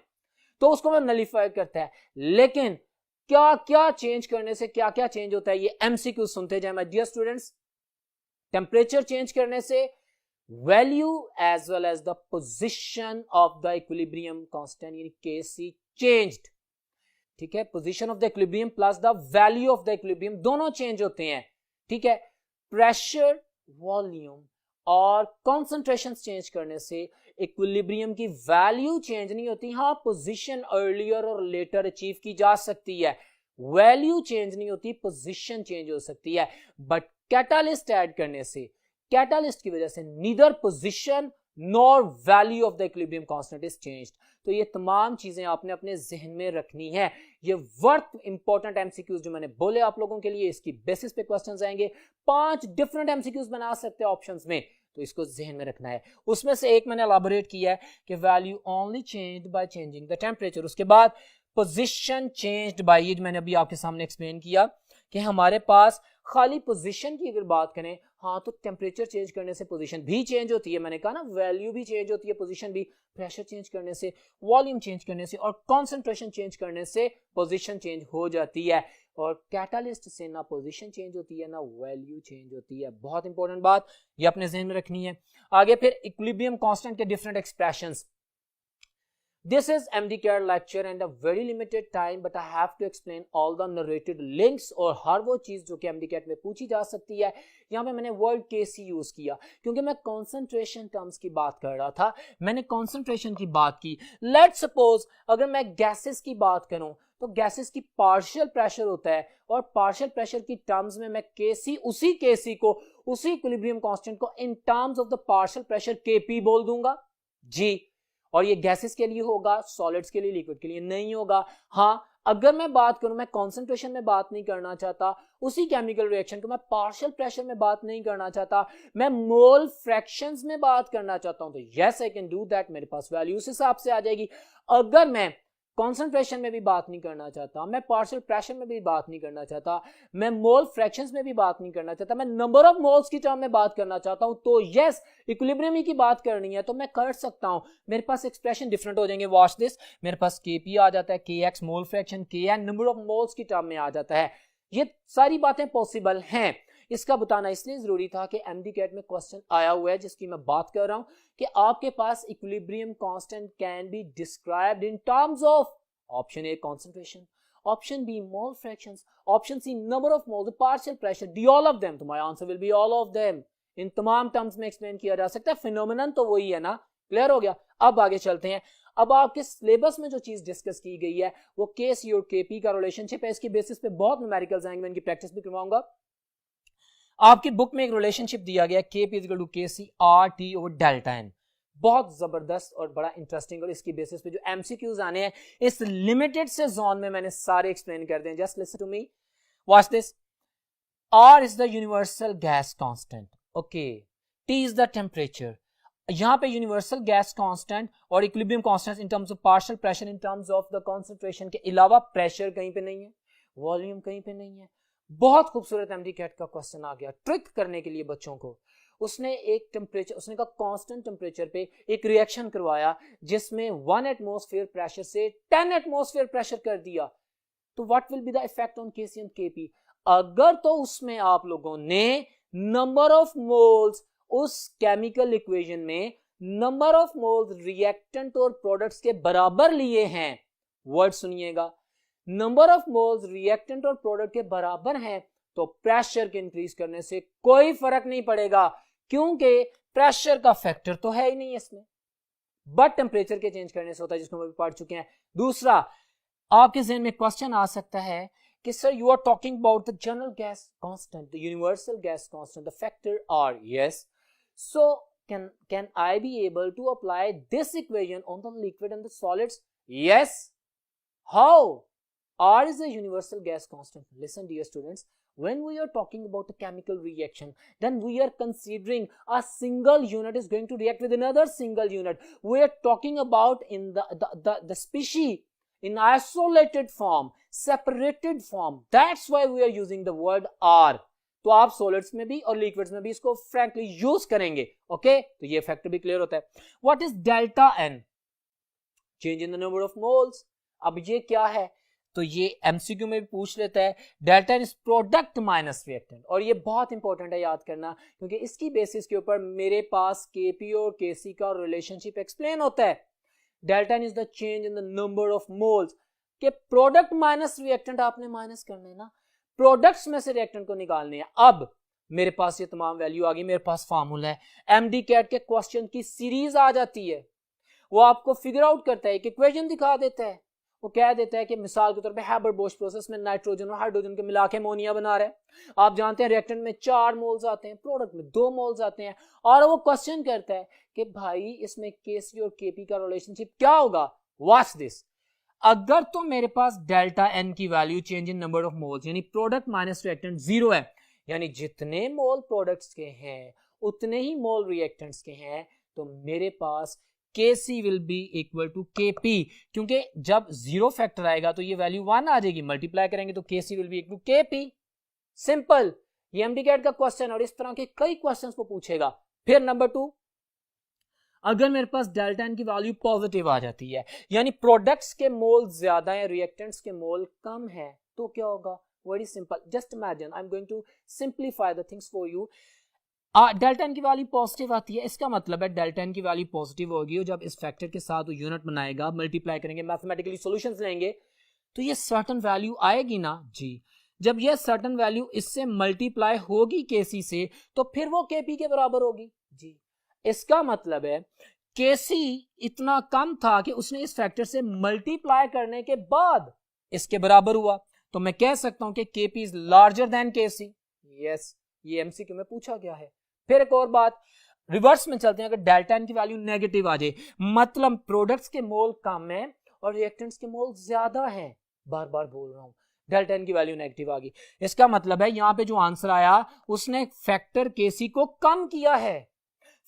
तो उसको वो नलीफाई करता है। लेकिन क्या क्या चेंज करने से क्या क्या चेंज होता है, ये एमसीक्यू सुनते जाए my dear students. Temperature change करने से value as well as the position of the equilibrium constant यानी केसी चेंज्ड, ठीक है। Position of the equilibrium plus the value of the equilibrium दोनों चेंज होते हैं, ठीक है। प्रेशर, वॉल्यूम और कॉन्सेंट्रेशन चेंज करने से इक्विलिब्रियम की वैल्यू चेंज नहीं होती। हाँ, पोजीशन अर्लियर और लेटर अचीव की जा सकती है, वैल्यू चेंज नहीं होती, पोजीशन चेंज हो सकती है। बट कैटालिस्ट ऐड करने से, कैटालिस्ट की वजह से neither position nor value of the equilibrium constant is changed. तो ये तमाम चीजें आपने अपने जहन में रखनी है। ये वर्थ इंपॉर्टेंट एमसीक्यूज जो मैंने बोले आप लोगों के लिए, इसकी बेसिस पे क्वेश्चंस आएंगे। 5 डिफरेंट एमसीक्यूज बना सकते हैं ऑप्शंस में, तो इसको जहन में रखना है। उसमें से एक मैंने एलैबोरेट किया है कि value only changed by changing the temperature. उसके बाद पोजीशन चेंज्ड बाय, ये मैंने अभी आपके सामने एक्सप्लेन किया कि हमारे पास खाली पोजीशन की अगर बात करें, हाँ, तो टेम्परेचर चेंज करने से पोजीशन भी चेंज होती है। मैंने कहा ना, वैल्यू भी चेंज होती है, पोजीशन भी। प्रेशर चेंज करने से, वॉल्यूम चेंज करने से और कॉन्सेंट्रेशन चेंज करने से पोजीशन चेंज हो जाती है। और कैटालिस्ट से ना पोजीशन चेंज होती है ना वैल्यू चेंज होती है। बहुत इंपॉर्टेंट बात, ये अपने जहन में रखनी है। आगे फिर इक्विलिब्रियम कांस्टेंट के different expressions. This is MDCAT lecture and a very limited time, but I have to explain all the narrated links और हर वो चीज जो कि MDCAT में पूछी जा सकती है। यहाँ पे मैंने वर्ड केसी यूज किया क्योंकि मैं कॉन्सेंट्रेशन टर्म्स की बात कर रहा था, मैंने कॉन्सेंट्रेशन की बात की। लेट्स सपोज अगर मैं गैसेस की बात करूं तो गैसेस की पार्शियल प्रेशर होता है और पार्शियल प्रेशर की टर्म्स में मैं केसी, उसी केसी को, उसी इक्विलिब्रियम कांस्टेंट को इन terms of the partial pressure KP बोल दूंगा जी। और ये गैसेस के लिए होगा, सॉलिड्स के लिए, लिक्विड के लिए नहीं होगा। हाँ, अगर मैं बात करूं, मैं कॉन्सेंट्रेशन में बात नहीं करना चाहता, उसी केमिकल रिएक्शन को मैं पार्शियल प्रेशर में बात नहीं करना चाहता, मैं मोल फ्रैक्शंस में बात करना चाहता हूं, तो yes I can do that. मेरे पास वैल्यू उस हिसाब से आ जाएगी। अगर मैं कॉन्सेंट्रेशन में भी बात नहीं करना चाहता, मैं पार्शियल प्रेशर में भी बात नहीं करना चाहता, मैं मोल फ्रैक्शंस में भी बात नहीं करना चाहता, मैं नंबर ऑफ मोल्स की टर्म में बात करना चाहता हूं, तो यस इक्विलिब्रियम की बात करनी है तो मैं कर सकता हूं। मेरे पास एक्सप्रेशन डिफरेंट हो जाएंगे। वॉच दिस, मेरे पास केपी आ जाता है, के एक्स मोल फ्रैक्शन, के एन नंबर ऑफ मोल्स की टर्म में आ जाता है। ये सारी बातें पॉसिबल हैं। इसका बताना इसलिए जरूरी था कि MDCAT में क्वेश्चन आया हुआ है जिसकी मैं बात कर रहा हूं कि आपके पास equilibrium constant can be described in terms of option A concentration, option B mole fractions, option C number of moles, partial pressure, D all of them. तो my answer will be all of them. इन तमाम terms में explain किया जा सकता है। Phenomenon तो वही है ना, क्लियर हो गया। अब आगे चलते हैं। अब आपके सिलेबस में जो चीज डिस्कस की गई है वो केसी और केपी का रिलेशनशिप है। इसकी बेसिस पे बहुत न्यूमेरिकल्स आएंगे, मैं इनकी प्रैक्टिस भी करवाऊंगा। आपकी बुक में एक रिलेशनशिप दिया गया, KP equal to KC R T over delta N. बहुत जबरदस्त और बड़ा इंटरेस्टिंग, और इसकी बेसिस पे जो एमसीक्यूज आने हैं इस लिमिटेड से जोन में मैंने सारे एक्सप्लेन कर दिए। Just listen to me, watch this. R is the universal gas constant, okay, T is the temperature. यहां पे यूनिवर्सल गैस कांस्टेंट और equilibrium constant in terms of partial pressure, in terms of the concentration के अलावा pressure कहीं पे नहीं है, volume कहीं पे नहीं है। बहुत खूबसूरत MDCAT का क्वेश्चन आ गया ट्रिक करने के लिए बच्चों को। उसने एक टेम्परेचर, उसने कहा कांस्टेंट टेम्परेचर पे एक रिएक्शन करवाया जिसमें 1 एटमॉस्फेयर प्रेशर से 10 एटमॉस्फेयर प्रेशर कर दिया, तो what will be the effect on KC and KP. अगर तो उसमें आप लोगों ने नंबर ऑफ मोल्स, उस केमिकल इक्वेशन में नंबर ऑफ मोल्स रिएक्टेंट और प्रोडक्ट्स के बराबर लिए हैं, वर्ड सुनिएगा, नंबर ऑफ मोल्स रिएक्टेंट और प्रोडक्ट के बराबर हैं, तो प्रेशर के इंक्रीज करने से कोई फर्क नहीं पड़ेगा क्योंकि प्रेशर का फैक्टर तो है ही नहीं इसमें, बट टेम्परेचर के चेंज करने से होता है, जिसको हम अभी पढ़ चुके हैं। दूसरा, आपके जहन में क्वेश्चन आ सकता है कि sir you are talking about the general gas constant, the universal gas constant, the factor R, yes, so can I be able to apply this equation on the liquid and the solids? Yes. How? R is a universal gas constant. Listen, dear students, when we are talking about a chemical reaction, then we are considering a single unit is going to react with another single unit. We are talking about in the species, in isolated form, separated form. That's why we are using the word are. तो आप solids में भी और liquids में भी इसको frankly use करेंगे. Okay, तो ये फैक्टर भी क्लियर होता है. What is delta N? Change in the number of moles. अब ये क्या है? तो ये एमसीक्यू में भी पूछ लेता है. Delta N is product minus reactant, और ये बहुत इंपॉर्टेंट है याद करना, क्योंकि इसकी बेसिस के ऊपर मेरे पास केपी और केसी का रिलेशनशिप एक्सप्लेन होता है. Delta N is the change in the number of moles. के प्रोडक्ट माइनस रिएक्टेंट आपने माइनस करना है ना, प्रोडक्ट्स में से रिएक्टेंट को निकालने हैं. अब मेरे पास ये तमाम वैल्यू आ गई, मेरे पास फार्मूला है. एमडी कैट के क्वेश्चन की सीरीज आ जाती है, वो आपको फिगर आउट करता है, एक इक्वेशन दिखा देता है. वो कह देता है कि मिसाल के तौर पे हैबर-बोश प्रोसेस में नाइट्रोजन और हाइड्रोजन के मिला के अमोनिया बना रहे हैं. आप जानते हैं रिएक्टेंट में 4 मोल्स आते हैं, प्रोडक्ट में 2 मोल्स आते हैं. और वो क्वेश्चन करता है कि भाई इसमें केसी और केपी का रिलेशनशिप क्या होगा. Watch this. अगर तो मेरे पास डेल्टा एन की value change in number of moles यानी प्रोडक्ट माइनस रिएक्टेंट 0 है, यानी जितने मोल प्रोडक्ट्स के हैं उतने ही मोल रिएक्टेंट्स के हैं, तो मेरे पास Kc will be equal to Kp. क्योंकि जब 0 फैक्टर आएगा तो ये वैल्यू 1 आ जाएगी, मल्टीप्लाई करेंगे तो Kc will be equal to Kp. Simple. ये एमडीकैट का क्वेश्चन और इस तरह के कई क्वेश्चंस को पूछेगा. फिर नंबर 2, अगर मेरे पास डेल्टा एन की वैल्यू पॉजिटिव आ जाती है, यानी प्रोडक्ट्स के मोल ज्यादा है, रिएक्टेंट्स के मोल कम है, तो क्या होगा? Very simple. Just imagine, I am going to simplify the things for you. Delta N की वैल्यू पॉजिटिव आती है, इसका मतलब है डेल्टा एन की वैल्यू पॉजिटिव होगी, और जब इस फैक्टर के साथ वो यूनिट बनाएगा, मल्टीप्लाई करेंगे, मैथमेटिकली सॉल्यूशंस लेंगे, तो ये सर्टेन वैल्यू आएगी ना जी. जब ये सर्टेन वैल्यू इससे मल्टीप्लाई होगी केसी से, तो फिर वो केपी के बराबर होगी जी. इसका मतलब है केसी इतना कम था कि उसने इस फैक्टर से मल्टीप्लाई करने के बाद इसके बराबर हुआ, तो मैं कह सकता हूं कि KP is larger than KC. Yes, ये एमसीक्यू में पूछा गया है. फिर एक और बात, रिवर्स में चलते हैं. अगर डेल्टा एन की वैल्यू नेगेटिव आ जाए, मतलब प्रोडक्ट्स के मोल कम है और रिएक्टेंट्स के मोल ज्यादा है, बार बार बोल रहा हूं, डेल्टा एन की वैल्यू नेगेटिव आ गई, इसका मतलब है यहां पे जो आंसर आया उसने फैक्टर केसी को कम किया है.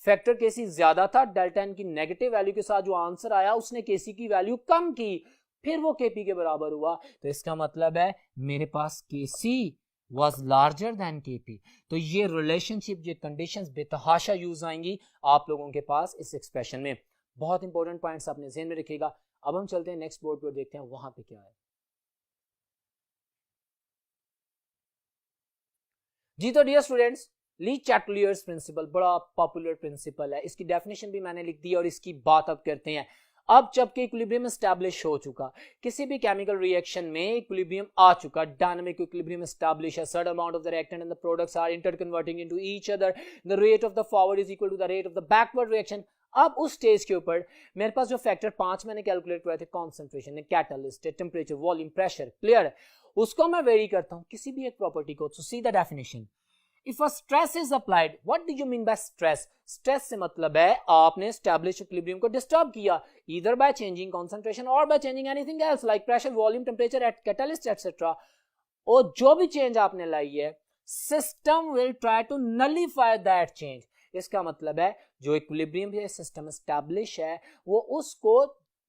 फैक्टर केसी ज्यादा था, डेल्टा एन की नेगेटिव वैल्यू के साथ जो आंसर आया उसने केसी की वैल्यू कम की, फिर वो केपी के बराबर हुआ. तो इसका मतलब है मेरे पास केसी was larger than KP. तो ये रिलेशनशिप, ये कंडीशंस बेतहाशा यूज आएंगी आप लोगों के पास इस एक्सप्रेशन में. बहुत इंपॉर्टेंट पॉइंट्स आपने ध्यान में रखिएगा. अब हम चलते हैं नेक्स्ट बोर्ड पर, देखते हैं वहां पे क्या है. जी तो डियर स्टूडेंट्स, ली चैटलियर्स प्रिंसिपल बड़ा पॉपुलर प्रिंसिपल है, इसकी डेफिनेशन भी मैंने लिख दी और इसकी बात अब करते हैं. अब जबकि इक्विलिब्रियम एस्टैब्लिश हो चुका, किसी भी केमिकल रिएक्शन में इक्विलिब्रियम आ चुका, डायनामिक इक्विलिब्रियम एस्टैब्लिश है, certain amount of the reactant and the products are interconverting into each other, the rate of the forward is equal to the rate of the backward reaction. अब उस stage के ऊपर मेरे पास जो factor 5 मैंने calculate किए थे, concentration, catalyst, temperature, volume, pressure, clear है, उसको मैं वेरी करता हूं किसी भी एक प्रॉपर्टी को. So see the definition. If a stress is applied, what do you mean by stress? Stress से मतलब है आपने established equilibrium को disturb किया, either by changing concentration or by changing anything else like pressure, volume, temperature, at catalyst, etc. और जो भी change आपने लाई है, system will try to nullify that change. इसका मतलब है जो equilibrium है, system establish है, वो उसको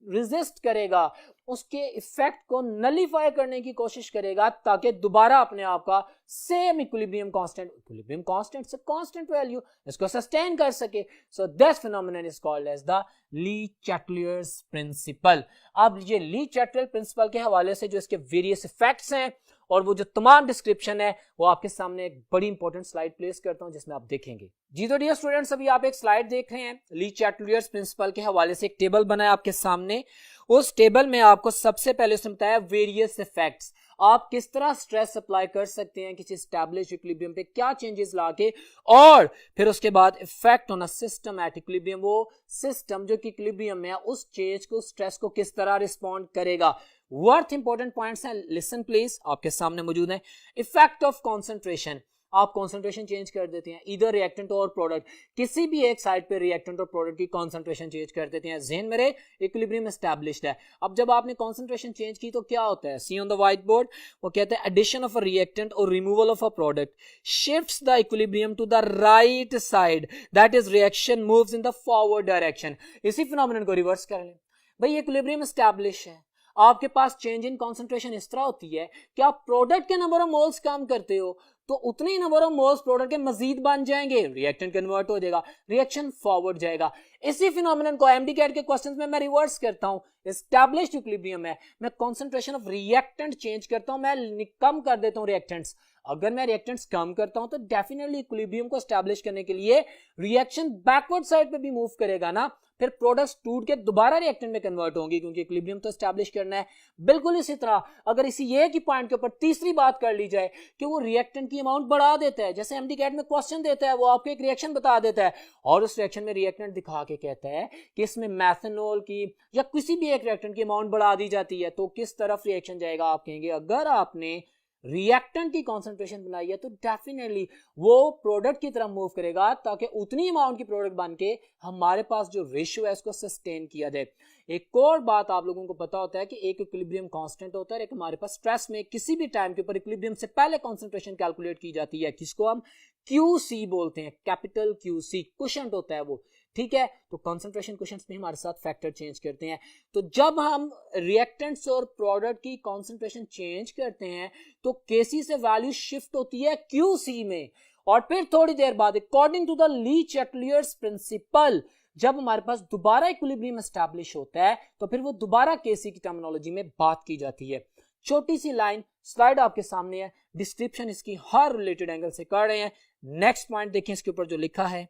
resist करेगा, उसके इफेक्ट को नलीफाई करने की कोशिश करेगा, ताकि दोबारा अपने आप का सेम इक्विलिब्रियम कांस्टेंट से कांस्टेंट वैल्यू इसको सस्टेन कर सके. So this phenomenon is called as the Le Chatelier's principle. अब ये ली चैटलियर प्रिंसिपल के हवाले से जो इसके वेरियस इफेक्ट्स हैं और वो जो तमाम डिस्क्रिप्शन है, वो आपके सामने एक बड़ी इंपॉर्टेंट स्लाइड प्लेस करता हूं जिसमें आप देखेंगे. जी तो डियर स्टूडेंट्स, अभी आप एक स्लाइड देख रहे हैं, ली चैटलियर्स प्रिंसिपल के हवाले से एक टेबल बना है आपके सामने. उस टेबल में आपको सबसे पहले उसने बताया वेरियस इफेक्ट्स, आप किस तरह स्ट्रेस अप्लाई कर सकते हैं किसी एस्टैब्लिश इक्विलिब्रियम पे, क्या चेंजेस लाके, और फिर उसके बाद effect on a system at equilibrium, वो सिस्टम जो कि इक्विलिब्रियम में है उस चेंज को, स्ट्रेस को किस तरह रिस्पॉन्ड करेगा. वर्थ इंपॉर्टेंट पॉइंट्स हैं, लिसन प्लीज, आपके सामने मौजूद है. इफेक्ट ऑफ कॉन्सेंट्रेशन, आप कॉन्सेंट्रेशन चेंज कर देते हैं, इधर रिएक्टेंट और प्रोडक्ट, किसी भी एक साइड पे रिएक्टेंट और प्रोडक्ट की कॉन्सेंट्रेशन चेंज कर देते हैं. ज़हन मेरे इक्विलिब्रियम एस्टैब्लिश्ड है. अब जब आपने कॉन्सेंट्रेशन चेंज की तो क्या होता है, see on the white board, वो कहते हैं एडिशन ऑफ अ रिएक्टेंट और removal of a product shifts the equilibrium to the right side, that is reaction moves in the forward direction. इसी फिनोमेनन को रिवर्स कर लें. भाई इक्विलिब्रियम एस्टैब्लिश है, आपके पास चेंज इन कॉन्सेंट्रेशन इस तरह होती है कि आप प्रोडक्ट के नंबर ऑफ मोल्स कम करते हो तो उतने ही नंबर ऑफ मोल्स प्रोडक्ट के मजीद बन जाएंगे, रिएक्टेंट कन्वर्ट हो जाएगा, रिएक्शन फॉरवर्ड जाएगा। इसी फिनोमिनन को एमडी कैट के क्वेश्चंस में मैं रिवर्स करता हूं। एस्टैब्लिश्ड इक्विलिब्रियम है, मैं कंसंट्रेशन ऑफ रिएक्टेंट चेंज करता हूं, मैं कम कर देता हूं रिएक्टेंट्स। अगर मैं रिएक्टेंट्स कम करता हूं तो डेफिनेटली इक्विलिब्रियम को एस्टैब्लिश करने के लिए रिएक्शन बैकवर्ड साइड पे भी मूव करेगा ना, फिर प्रोडक्ट्स टूट के दोबारा रिएक्टेंट में कन्वर्ट होंगे क्योंकि इक्विलिब्रियम तो एस्टैब्लिश करना है। बिल्कुल इसी तरह अगर इसी ये की पॉइंट के ऊपर तीसरी बात कर ली जाए कि वो रिएक्टेंट की अमाउंट बढ़ा देता है, जैसे एमडी कैट में क्वेश्चन देता है, वो आपको एक रिएक्शन बता देता है और उस रिएक्शन में रिएक्टेंट दिखा के कहता है कि इसमें मैथनॉल की या किसी भी एक रिएक्टेंट की अमाउंट बढ़ा दी जाती है, तो किस तरफ रिएक्शन जाएगा? आप कहेंगे अगर आपने रिएक्टेंट की कॉन्सेंट्रेशन बनाई है तो डेफिनेटली वो प्रोडक्ट की तरफ मूव करेगा ताकि उतनी अमाउंट की प्रोडक्ट बन के हमारे पास जो रेशियो है उसको सस्टेन किया जाए। एक और बात आप लोगों को पता होता है कि एक इक्विलिब्रियम कांस्टेंट होता है, एक हमारे पास स्ट्रेस में किसी भी टाइम के ऊपर इक्विलिब्रियम से पहले कॉन्सेंट्रेशन कैलकुलेट की जाती है, जिसको हम QC बोलते हैं, कैपिटल QC क्वोशंट होता है वो, ठीक है। तो कंसंट्रेशन क्वोशंट्स में हमारे साथ फैक्टर चेंज करते हैं। तो जब हम रिएक्टेंट्स और प्रोडक्ट की कंसंट्रेशन चेंज करते हैं तो केसी से वैल्यू शिफ्ट होती है QC में, और फिर थोड़ी देर बाद according to the Le Chatelier's principle जब हमारे पास दोबारा इक्विलिब्रियम एस्टैब्लिश होता है तो फिर वो दोबारा केसी की टर्मिनोलॉजी में बात की जाती है। छोटी सी लाइन स्लाइड आपके सामने है, डिस्क्रिप्शन इसकी हर रिलेटेड एंगल से कर रहे हैं। नेक्स्ट पॉइंट देखें, इसके ऊपर जो लिखा है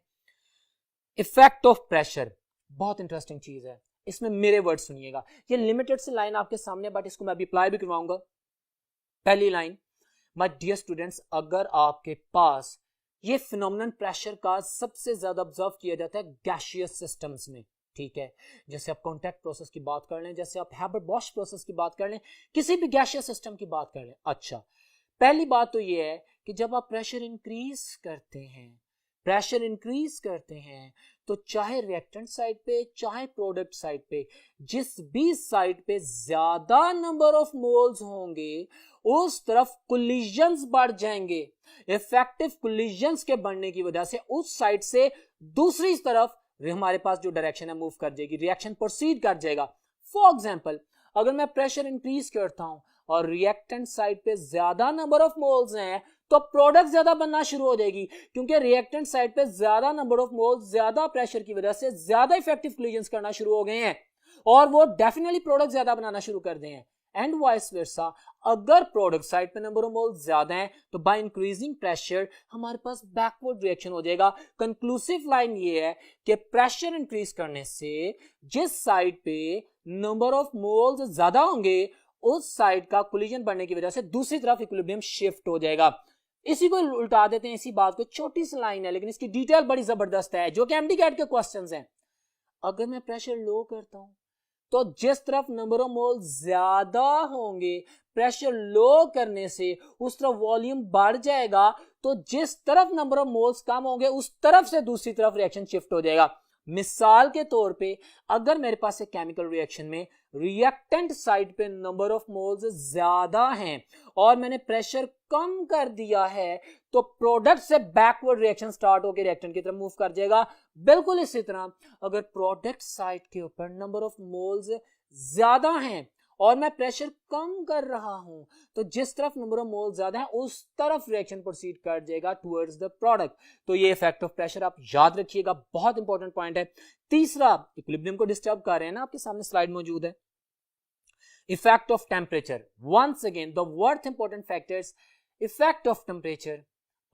इफेक्ट ऑफ प्रेशर, बहुत इंटरेस्टिंग चीज है, इसमें मेरे वर्ड सुनिएगा। ये लिमिटेड से लाइन आपके सामने, बट इसको मैं अभी अप्लाई भी करवाऊंगा। पहली लाइन, माय डियर स्टूडेंट्स, अगर आपके पास ये फिनोमिनन प्रेशर का सबसे ज्यादा ऑब्जर्व किया जाता है गैसियस सिस्टम्स में, ठीक है, जैसे आप कॉन्टैक्ट प्रोसेस की बात कर लें, जैसे आप हैबर-बॉश प्रोसेस की बात कर लें, किसी भी गैसियस सिस्टम की बात कर लें। अच्छा, पहली बात तो ये है कि जब आप प्रेशर इंक्रीज करते हैं तो चाहे रिएक्टेंट साइड पे चाहे प्रोडक्ट साइड पे, जिस भी साइड पे ज्यादा नंबर ऑफ मोल्स होंगे उस तरफ कोलिजन्स बढ़ जाएंगे। इफेक्टिव कोलिजन्स के बढ़ने की वजह से उस साइड से दूसरी तरफ हमारे पास जो डायरेक्शन है मूव कर जाएगी, रिएक्शन प्रोसीड कर जाएगा। फॉर एग्जांपल, अगर मैं प्रेशर इंक्रीज करता हूं और रिएक्टेंट साइड पे ज्यादा नंबर ऑफ मोल्स हैं तो प्रोडक्ट ज्यादा बनना शुरू हो जाएगी, क्योंकि रिएक्टेंट साइड पे ज्यादा नंबर ऑफ मोल्स ज्यादा प्रेशर की वजह से ज्यादा इफेक्टिव कोलिजन्स करना शुरू हो गए हैं और वो डेफिनेटली प्रोडक्ट ज्यादा बनाना शुरू कर दें हैं। एंड वाइस वर्सा, अगर प्रोडक्ट साइड पे नंबर ऑफ मोल्स ज्यादा हैं तो बाय इंक्रीजिंग प्रेशर हमारे पास बैकवर्ड रिएक्शन हो जाएगा। कंक्लूसिव लाइन ये है कि प्रेशर इंक्रीज करने से जिस साइड पे नंबर ऑफ मोल्स ज्यादा होंगे उस साइड का कोलिजन बढ़ने की वजह से दूसरी तरफ इक्विलिब्रियम शिफ्ट हो जाएगा। इसी को उल्टा देते हैं, इसी बात को, छोटी सी लाइन है लेकिन इसकी डिटेल बड़ी जबरदस्त है, जो कि एमडी कैट के क्वेश्चंस हैं। अगर मैं प्रेशर लो करता हूं तो जिस तरफ नंबर ऑफ मोल ज्यादा होंगे, प्रेशर लो करने से उस तरफ वॉल्यूम बढ़ जाएगा, तो जिस तरफ नंबर ऑफ मोल्स कम होंगे उस तरफ से दूसरी तरफ रिएक्शन शिफ्ट हो जाएगा। मिसाल के तौर पे, अगर मेरे पास एक केमिकल रिएक्शन में रिएक्टेंट साइड पे नंबर ऑफ मोल्स ज्यादा हैं और मैंने प्रेशर कम कर दिया है तो प्रोडक्ट से बैकवर्ड रिएक्शन स्टार्ट होकर रिएक्टेंट की तरफ मूव कर जाएगा। बिल्कुल इसी तरह अगर प्रोडक्ट साइड के ऊपर नंबर ऑफ मोल्स ज्यादा हैं और मैं प्रेशर कम कर रहा हूं तो जिस तरफ नंबर ऑफ मोल ज्यादा है उस तरफ रिएक्शन प्रोसीड कर जाएगा टुवर्ड्स द प्रोडक्ट। तो ये इफेक्ट ऑफ प्रेशर आप याद रखिएगा, बहुत इंपॉर्टेंट पॉइंट है। तीसरा, इक्विलिब्रियम को डिस्टर्ब कर रहे हैं ना, आपके सामने स्लाइड मौजूद है। Effect of temperature, once again the worth important factors. Effect of temperature,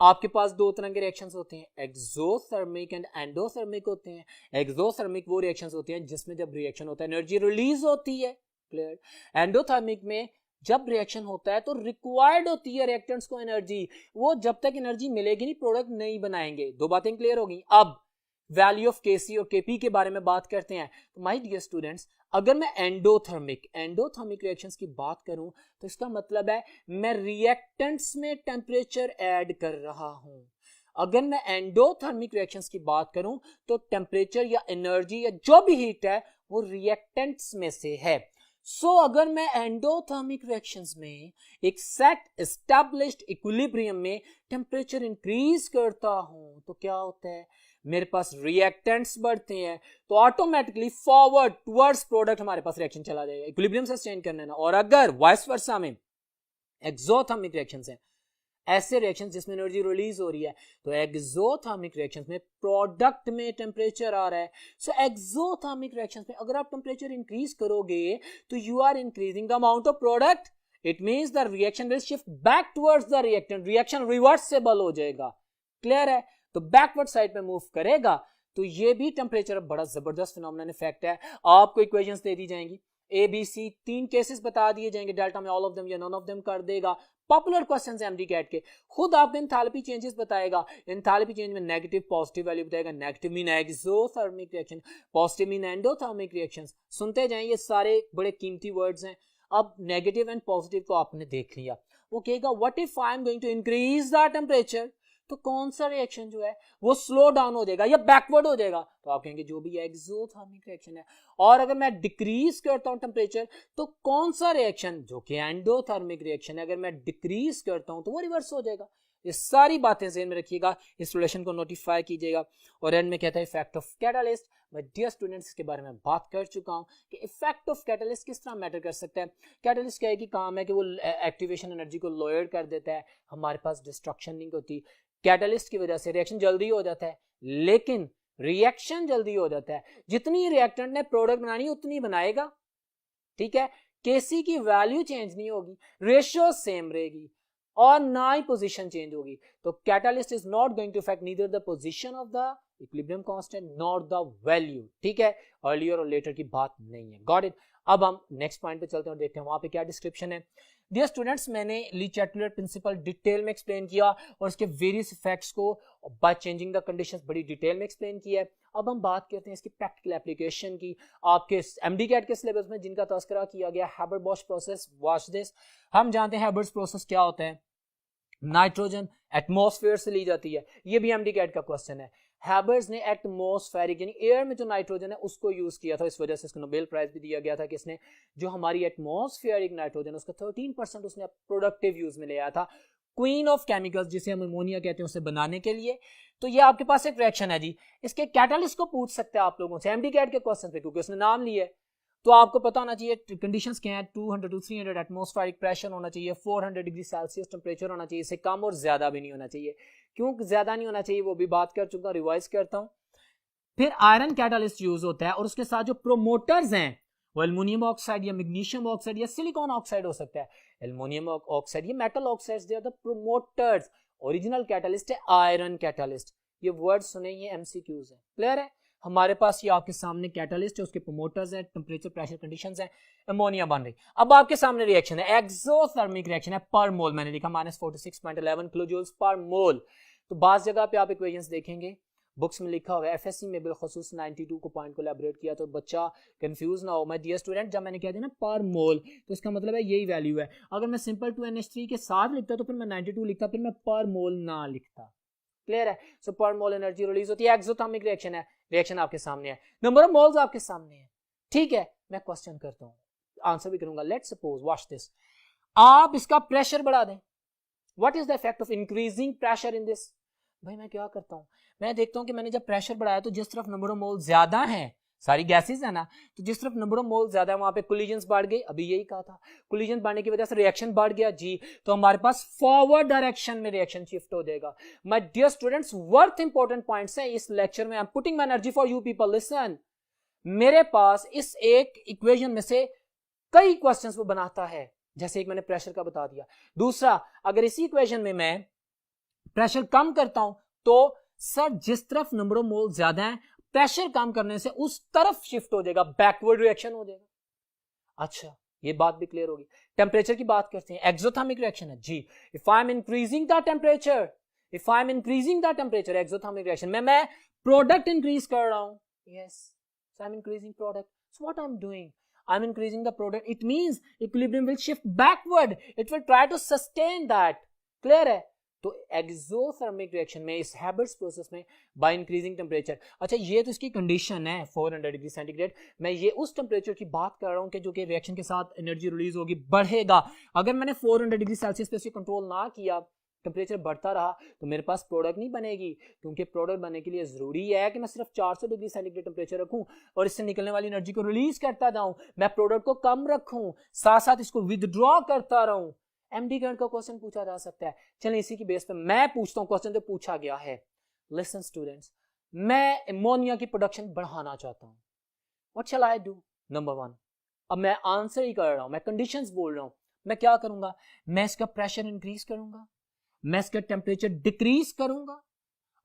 आपके पास दो तरह के रिएक्शंस होते हैं, एक्सोथर्मिक एंड एंडोथर्मिक होते हैं। एक्सोथर्मिक वो रिएक्शंस होते हैं जिसमें जब रिएक्शन होता है एनर्जी रिलीज होती है, क्लियर। एंडोथर्मिक में जब रिएक्शन होता है तो रिक्वायर्ड होती है रिएक्टेंट्स को एनर्जी, वो जब तक एनर्जी मिलेगी नहीं प्रोडक्ट नहीं बनाएंगे। दो बातें क्लियर होगी। अब वैल्यू ऑफ केसी और केपी के बारे में बात करते हैं। तो माय डियर स्टूडेंट्स, अगर मैं एंडोथर्मिक रिएक्शंस की बात करूं तो इसका मतलब है मैं रिएक्टेंट्स में टेम्परेचर ऐड कर रहा हूं। अगर मैं एंडोथर्मिक रिएक्शंस की बात करूं तो टेम्परेचर या एनर्जी या जो भी हीट है वो रिएक्टेंट्स में से है। सो अगर मैं एंडोथर्मिक रिएक्शंस में एक सेट एस्टैब्लिश्ड इक्विलिब्रियम में टेम्परेचर इंक्रीज करता हूं तो क्या होता है, मेरे पास रिएक्टेंट्स बढ़ते हैं, तो ऑटोमेटिकली फॉरवर्ड टुवर्ड्स प्रोडक्ट हमारे पास रिएक्शन चला जाएगा, इक्विलिब्रियम से चेंज करना है ना। और अगर वाइस वर्सा में एक्सोथर्मिक रिएक्शंस हैं, ऐसे रिएक्शंस जिसमें एनर्जी रिलीज हो रही है, तो एक्सोथर्मिक रिएक्शंस में प्रोडक्ट में टेम्परेचर आ रहा है। सो एक्सोथर्मिक रिएक्शंस में अगर आप टेम्परेचर इंक्रीज करोगे तो you are increasing the amount of product, it means the reaction will shift back towards the reactant, reaction reversible हो जाएगा। क्लियर है? तो बैकवर्ड साइड पे मूव करेगा, तो ये भी टेम्परेचर बड़ा जबरदस्त फिनोमिनल इफेक्ट है। आपको इक्वेशंस दे दी जाएंगी, ए बी सी 3 केसेस बता दिए जाएंगे, डेल्टा में ऑल ऑफ देम या नन ऑफ देम कर देगा। पॉपुलर क्वेश्चंस है एमडीकैट के, खुद आपको एंथैल्पी चेंजेस बताएगा, एंथैल्पी चेंज में नेगेटिव पॉजिटिव वैल्यू बताएगा, negative mean exothermic reaction, positive mean endothermic reactions. सुनते जाएं, ये सारे बड़े कीमती वर्ड्स हैं। अब नेगेटिव एंड पॉजिटिव को आपने देख लिया, वो कहेगा what if I am going to increase the temperature, तो कौन सा रिएक्शन जो है वो स्लो डाउन हो जाएगा या बैकवर्ड हो जाएगा, तो आप कहेंगे जो भी एक्सोथर्मिक रिएक्शन है। और अगर मैं डिक्रीज करता हूं टेम्परेचर, तो कौन सा रिएक्शन जो कि एंडोथर्मिक रिएक्शन है, अगर मैं डिक्रीज करता हूं तो वो रिवर्स हो जाएगा। ये सारी बातें ज़हन में रखिएगा, इस रिलेशन को नोटिफाई कीजिएगा। और एंड में कहता है इफेक्ट ऑफ कैटालिस्ट। मैं डियर स्टूडेंट्स इसके बारे में बात कर चुका हूं कि इफेक्ट ऑफ कैटालिस्ट किस तरह मैटर कर सकता है। कैटालिस्ट क्या है कि काम है कि वो एक्टिवेशन एनर्जी को लोअर कर देता है, हमारे पास डिस्ट्रक्शन नहीं होती। कैटालिस्ट की वजह से रिएक्शन जल्दी हो जाता है, लेकिन रिएक्शन जल्दी हो जाता है, जितनी रिएक्टेंट ने प्रोडक्ट बनानी उतनी बनाएगा, ठीक है। केसी की वैल्यू चेंज नहीं होगी, रेशियो सेम रहेगी, और ना ही पोजीशन चेंज होगी। तो catalyst is not going to affect neither the position of the equilibrium constant not the value, ठीक है। अर्लियर और लेटर की बात नहीं है। Got it. अब हम नेक्स्ट पॉइंट पे चलते हैं और देखते हैं वहां पे क्या डिस्क्रिप्शन है। डियर स्टूडेंट्स, मैंने ली चैटलर प्रिंसिपल डिटेल में एक्सप्लेन किया और इसके वेरियस इफेक्ट्स को बाय चेंजिंग द कंडीशंस बड़ी डिटेल में एक्सप्लेन किया है। अब हम बात करते हैं इसकी प्रैक्टिकल एप्लीकेशन की। आपके एमडीकैट के सिलेबस में जिनका तस्करा किया गया, हैबर-बॉश प्रोसेस, वॉच दिस। हम जानते हैं हैबर्स प्रोसेस क्या होता है, नाइट्रोजन एटमॉस्फेयर से ली जाती है, ये भी एमडीकैट का क्वेश्चन है। हैबर्स ने एटमॉस्फेरिक यानी एयर में जो नाइट्रोजन है उसको यूज किया था, इस वजह से इसको नोबेल प्राइज भी दिया गया था कि इसने जो हमारी एटमॉस्फेरिक नाइट्रोजन उसका 13% उसने प्रोडक्टिव यूज में ले आया था, क्वीन ऑफ केमिकल्स जिसे हम अमोनिया कहते हैं उसे बनाने के लिए। तो ये आपके पास एक रिएक्शन है जी, इसके कैटालिस्ट को पूछ सकते हैं आप लोगों से एमडीकैट के क्वेश्चन पे, क्योंकि उसने नाम लिया है। तो आपको पता होना चाहिए कंडीशंस क्या हैं, 200 to 300 एटमॉस्फेरिक प्रेशर होना चाहिए, 400 डिग्री सेल्सियस टेम्परेचर होना चाहिए, इससे कम और ज्यादा भी नहीं होना चाहिए। क्यों ज्यादा नहीं होना चाहिए वो भी बात कर चुका, रिवाइज करता हूं। फिर आयरन कैटालिस्ट यूज होता है और उसके साथ जो प्रोमोटर्स हैं वो एल्युमिनियम ऑक्साइड या मैग्नीशियम ऑक्साइड या सिलिकॉन ऑक्साइड हो सकता है। एल्युमिनियम ऑक्साइड ये metal oxides, they are the promoters. Original catalyst है आयरन कैटालिस्ट। ये वर्ड सुने, ये एमसीक्यूज है। क्लियर है? हमारे पास ये आपके सामने कैटालिस्ट है, उसके प्रोमोटर्स हैं, टेम्परेचर प्रेशर कंडीशंस हैं, अमोनिया बन रही। अब आपके सामने रिएक्शन है, एक्सोथर्मिक रिएक्शन है पर मोल, मैंने लिखा -46.11 किलोजूल्स पर मोल। तो बास जगह पे आप इक्वेशंस देखेंगे, बुक्स में लिखा हुआ है, एफएससी में बिलखुसूस 92 को पॉइंट को एलैबोरेट किया, तो बच्चा कंफ्यूज ना हो। मैं डियर स्टूडेंट, जब मैंने कहा था ना पर मोल, तो इसका मतलब है यही वैल्यू है। अगर मैं सिंपल 2NH3 के साथ लिखता तो फिर मैं 92 लिखता, फिर मैं पर मोल ना लिखता। क्लियर है? सो पर मोल एनर्जी रिलीज होती है, एक्सोथर्मिक रिएक्शन है, रिएक्शन आपके सामने है, नंबर ऑफ मोल्स आपके सामने है, ठीक है। मैं क्वेश्चन करता हूं, आंसर भी करूंगा। लेट्स सपोज, वॉच दिस, आप इसका प्रेशर बढ़ा दें। What is the effect of increasing pressure in this? भाई मैं क्या करता हूं, मैं देखता हूं कि मैंने जब प्रेशर बढ़ाया तो जिस तरफ नंबर ऑफ मोल ज्यादा है, सारी गैसेस है ना, तो जिस तरफ नंबर ऑफ मोल ज्यादा है वहां पे कोलिजन्स बढ़ गई। अभी यही कहा था, कोलिजन बढ़ने की वजह से रिएक्शन बढ़ गया जी, तो हमारे पास फॉरवर्ड डायरेक्शन में रिएक्शन शिफ्ट हो जाएगा। My dear students, worth important points हैं इस लेक्चर में। I am putting my energy for you people, listen. मेरे पास इस एक इक्वेशन में से कई क्वेश्चंस वो बनाता है, जैसे एक मैंने प्रेशर का बता दिया। दूसरा, अगर इसी इक्वेशन में मैं प्रेशर कम करता हूं तो सर जिस तरफ नंबर ऑफ मोल ज्यादा है, प्रेशर कम करने से उस तरफ शिफ्ट हो जाएगा, बैकवर्ड रिएक्शन हो जाएगा। अच्छा, ये बात भी क्लियर होगी। टेम्परेचर की बात करते हैं, एक्सोथर्मिक रिएक्शन है जी। If I am increasing the temperature, if I am increasing the temperature, exothermic reaction में मैं प्रोडक्ट इंक्रीज कर रहा हूं। Yes, so I am increasing product. So what I am doing, I am increasing the product, it means equilibrium will shift backward, it will try to sustain that. Clear है? तो exothermic reaction में इस Haber's process में by increasing temperature, अच्छा ये तो इसकी condition है 400 डिग्री सेंटीग्रेड, मैं ये उस टेम्परेचर की बात कर रहा हूं कि जो कि रिएक्शन के साथ एनर्जी रिलीज होगी बढ़ेगा। अगर मैंने 400 डिग्री सेल्सियस पे इसे कंट्रोल ना किया, टेम्परेचर बढ़ता रहा, तो मेरे पास प्रोडक्ट नहीं बनेगी, क्योंकि प्रोडक्ट बनने के लिए जरूरी है कि मैं सिर्फ 400 डिग्री सेंटीग्रेड टेम्परेचर रखूं और इससे निकलने वाली एनर्जी को रिलीज करता जाऊं, मैं प्रोडक्ट को कम रखूं, साथ साथ इसको विदड्रॉ करता रहूं। एमडी करंट का क्वेश्चन पूछा जा सकता है। चलिए इसी की बेस पे मैं पूछता हूं, क्वेश्चन तो पूछा गया है। लिसन स्टूडेंट्स, मैं अमोनिया की प्रोडक्शन बढ़ाना चाहता हूं, what shell I do? Number 1, अब मैं आंसर ही कर रहा हूं, मैं कंडीशंस बोल रहा हूं, मैं क्या करूंगा? मैं इसका प्रेशर इंक्रीज करूंगा, मैं इसका टेम्परेचर डिक्रीज करूंगा,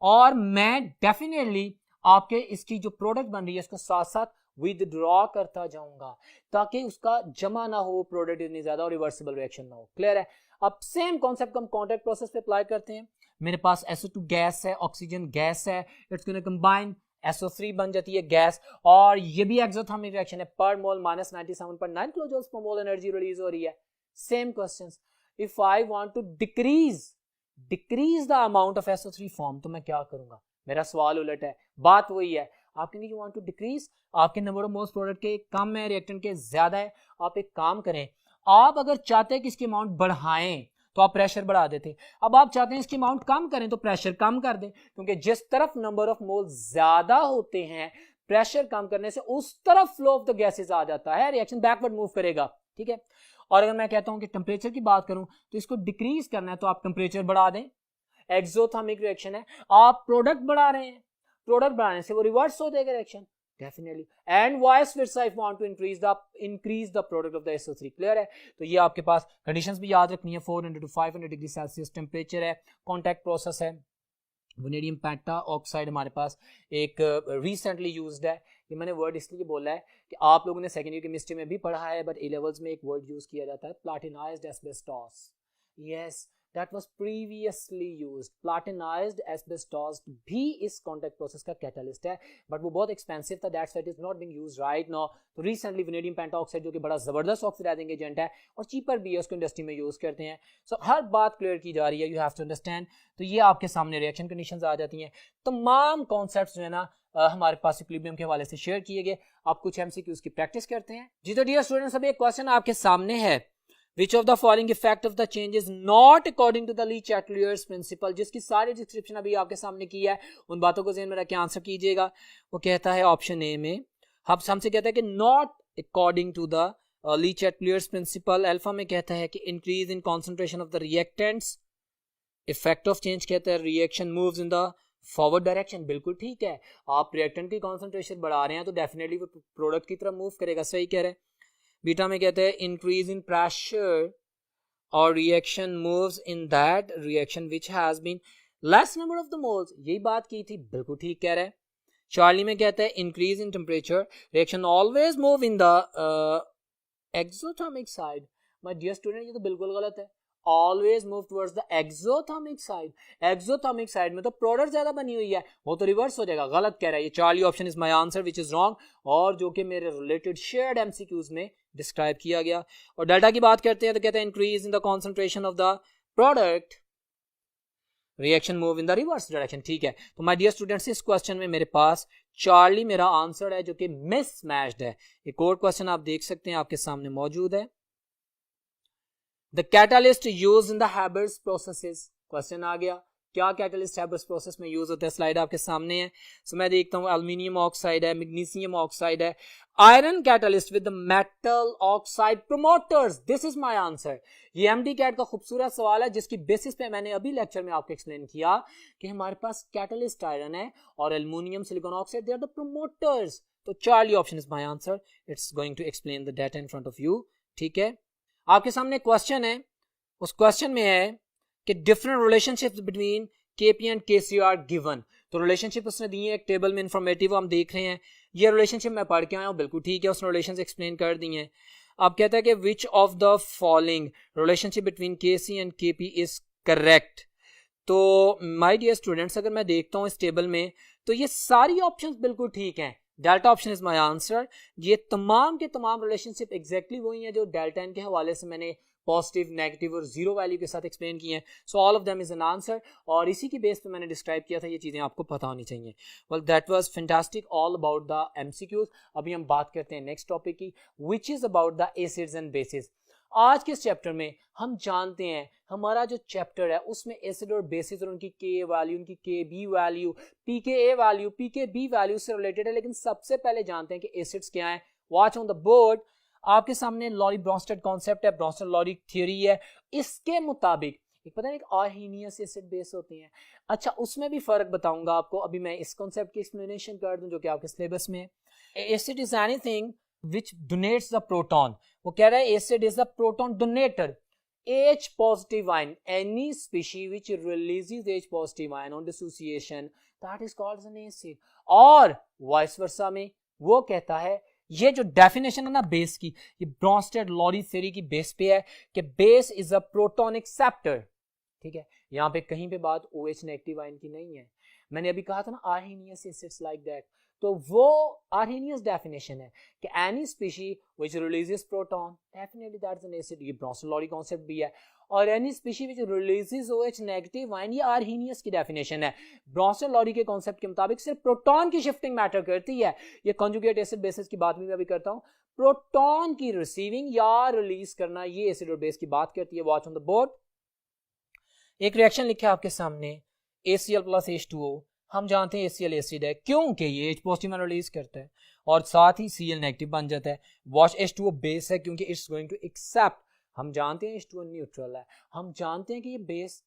और मैं डेफिनेटली आपके इसकी जो प्रोडक्ट बन रही है इसको साथ साथ विदड्रॉ करता जाऊंगा, ताकि उसका जमा ना हो प्रोडक्ट इतनी ज्यादा और रिवर्सिबल रिएक्शन ना हो। क्लियर है? अब सेम कॉन्सेप्ट हम कॉन्टैक्ट प्रोसेस पे अप्लाई करते हैं। मेरे पास SO2 गैस है, ऑक्सीजन गैस है, इट्स गोना कंबाइन, SO3 बन जाती है गैस, और ये भी एक्सोथर्मिक रिएक्शन है, पर मोल -97.9 किलोजूल्स पर मोल एनर्जी रिलीज हो रही है। Same questions, if I want to decrease the amount of SO3 form, तो मैं क्या करूंगा? मेरा सवाल उलट है, बात वही है। आप कहेंगे यू वांट टू डिक्रीज, आपके नंबर ऑफ मोल्स प्रोडक्ट के कम है, रिएक्टेंट के ज्यादा है, आप एक काम करें, आप अगर चाहते हैं कि इसकी अमाउंट बढ़ाएं तो आप प्रेशर बढ़ा देते, अब आप चाहते हैं इसकी अमाउंट कम करें तो प्रेशर कम कर दें, क्योंकि जिस तरफ नंबर ऑफ मोल ज्यादा होते हैं प्रेशर कम करने से उस तरफ फ्लो ऑफ द गैसेस आ जाता है, रिएक्शन बैकवर्ड मूव करेगा। ठीक है? और अगर मैं कहता हूं कि टेम्परेचर की बात करूं तो इसको डिक्रीज करना है तो आप टेम्परेचर बढ़ा दें, एक्सोथर्मिक रिएक्शन है, आप प्रोडक्ट बढ़ा रहे हैं, प्रोडक्ट बढ़ाने से वो रिवर्स हो जाएगा reaction, definitely, and vice versa if want to increase the product of the SO3। Clear है? तो ये आपके पास कंडीशंस भी याद रखनी है, 400 to 500 डिग्री सेल्सियस टेम्परेचर है, कॉन्टैक्ट प्रोसेस है, वनेडियम पेंटा ऑक्साइड हमारे पास एक रिसेंटली यूज्ड है। ये मैंने वर्ड इसलिए बोला है कि आप लोगों ने सेकेंड ईयर केमिस्ट्री में भी पढ़ा है, बट ए लेवल्स में एक वर्ड यूज किया जाता है, platinized asbestos. Yes, that was previously used, platinized asbestos भी इस कॉन्टैक्ट प्रोसेस का कैटलिस्ट है, बट वो बहुत एक्सपेंसिव था, that's why it is not being used right now. तो रिसेंटली वनेडियम पेंटाऑक्साइड जो कि बड़ा जबरदस्त ऑक्सीडाइजिंग एजेंट है और चीपर भी है, उसको इंडस्ट्री में यूज करते हैं। सो हर बात क्लियर की जा रही है, यू हैव टू अंडरस्टैंड। तो ये आपके सामने रिएक्शन कंडीशंस आ जाती हैं, तमाम कॉन्सेप्ट्स जो है ना हमारे पास इक्विलिब्रियम के हवाले से शेयर किए गए। आप कुछ MCQs की प्रैक्टिस करते हैं जी। तो डियर स्टूडेंट्स, अब एक क्वेश्चन आपके सामने है, Which of the following effect of the change is not according to the Le-Chatelier's principle? जिसकी सारी डिस्क्रिप्शन अभी आपके सामने की है, उन बातों को ज़हन में रख के आंसर कीजिएगा। वो कहता है ऑप्शन ए में, हमसे कहता है कि not according to the Le-Chatelier's principle। Alpha में कहता है कि increase in concentration of the reactants, effect of change कहता है reaction moves in the forward direction. बिल्कुल ठीक है, आप रिएक्टेंट की कॉन्सेंट्रेशन बढ़ा रहे हैं तो डेफिनेटली वो प्रोडक्ट की तरफ मूव करेगा, सही कह रहे हैं। बीटा में कहते हैं इंक्रीज इन प्रेशर और reaction moves in that reaction which has been less number of the moles, यही बात की थी, बिल्कुल ठीक कह रहे हैं। चार्ली में कहते हैं increase in temperature, reaction always move in the exothermic side. My dear student, ये तो बिल्कुल गलत है, always move towards the exothermic side. Exothermic side में तो प्रोडक्ट ज्यादा बनी हुई है, वो तो रिवर्स हो जाएगा, गलत कह रहा है ये। Charlie option is my answer which is wrong, और जो कि मेरे रिलेटेड शेयर्ड MCQs में डिस्क्राइब किया गया। और डेल्टा की बात करते हैं तो कहते हैं increase in the concentration of the product, reaction move in the reverse direction. ठीक है, तो माय डियर स्टूडेंट्स, इस क्वेश्चन में मेरे पास चार्ली मेरा आंसर है, जो कि मिसमैच्ड है। एक और क्वेश्चन आप देख सकते हैं, आपके सामने मौजूद है, the catalyst used in the Haber's processes. Question आ गया, क्या कैटलिस्ट हैबर्स प्रोसेस में यूज होता है, स्लाइड आपके सामने है। सो मैं देखता हूँ, एल्युमिनियम ऑक्साइड है, मैग्नीशियम ऑक्साइड है, iron catalyst with the metal oxide promoters, this is my answer. ये MD कैट का खूबसूरत सवाल है, जिसकी बेसिस पे मैंने अभी लेक्चर में आपको एक्सप्लेन किया कि हमारे पास कैटलिस्ट आयरन है और aluminium silicon oxide, they are the promoters. तो Charlie option is my answer, it's going to explain the data in front of you. ठीक है, आपके सामने क्वेश्चन है, उस क्वेश्चन में है कि different relationships between KP and KC are given. तो रिलेशनशिप उसने दी है एक टेबल में, इंफॉर्मेटिव हम देख रहे हैं, ये रिलेशनशिप मैं पढ़ के आया हूँ, बिल्कुल ठीक है, उसने रिलेशंस एक्सप्लेन कर दी हैं। अब कहता है कि which of the following relationship between KC and KP is correct. तो माय डियर स्टूडेंट्स, अगर मैं देखता हूँ इस टेबल में तो ये सारी ऑप्शंस बिल्कुल ठीक हैं, delta option is my answer. ये तमाम के तमाम रिलेशनशिप एग्जैक्टली वही है जो डेल्टा एन के हवाले से मैंने पॉजिटिव, नेगेटिव और जीरो वैल्यू के साथ एक्सप्लेन किए हैं। So all of them is an answer, और इसी की बेस पे मैंने डिस्क्राइब किया था, ये चीज़ें आपको पता होनी चाहिए। Well that was fantastic all about the MCQs. अभी हम बात करते हैं नेक्स्ट टॉपिक की, which is about the acids and bases. आज के इस चैप्टर में हम जानते हैं, हमारा जो चैप्टर है उसमें एसिड और बेसिस और उनकी के वैल्यू, उनकी के b value, P K a value, P के बी वैल्यू से रिलेटेड है। लेकिन सबसे पहले जानते हैं कि एसिड्स क्या है। वॉच ऑन द बोर्ड, आपके सामने लॉरी ब्रॉन्स्टेड कॉन्सेप्ट है, ब्रॉन्स्टेड लॉरी थ्योरी है। इसके मुताबिक एक पता है एक आर्हीनियस एसिड बेस होते हैं। अच्छा, उसमें भी फर्क बताऊंगा आपको। अभी मैं इस कॉन्सेप्ट की एक्सप्लेनेशन कर दूं जो कि आपके सिलेबस में है। Acid is anything which donates the proton। वो कह रहा है acid is the proton donator. H positive ion, any species which releases H positive ion on dissociation, that is called an acid। और वाइस वर्सा में वो कहता है, ये जो डेफिनेशन है ना बेस की, ये ब्रॉन्स्टेड लॉरी थ्योरी की बेस पे है कि base is a proton acceptor. ठीक है, यहाँ पे कहीं पे बात OH नेगेटिव आयन की नहीं है। मैंने अभी कहा था ना आर्हीनियस एसिड्स लाइक दैट, तो वो आर्हीनियस डेफिनेशन है कि any species which releases proton, definitely that's an acid. ये ब्रॉन्स्टेड लॉरी कॉन्सेप्ट भी है। और any species which releases OH negative ion, ये आर्हीनियस की डेफिनेशन है। ब्रॉन्स्टेड लॉरी के कॉन्सेप्ट के मुताबिक सिर्फ प्रोटॉन की शिफ्टिंग मैटर करती है। ये कॉन्जुगेट एसिड बेसिस की बात भी मैं अभी करता हूँ। प्रोटॉन की रिसीविंग या रिलीज करना, ये एसिड और बेस की बात करती है। वॉच ऑन द बोर्ड, एक रिएक्शन लिखा है आपके सामने, ACl प्लस H2O। हम जानते हैं ACl एसिड है क्योंकि ये H पॉजिटिव रिलीज करता है और साथ ही Cl नेगेटिव बन जाता है। वॉच H2O बेस है क्योंकि इट्स गोइंग टू एक्सेप्ट। हम जानते हैं H2O न्यूट्रल है। हम जानते हैं कि ये बेस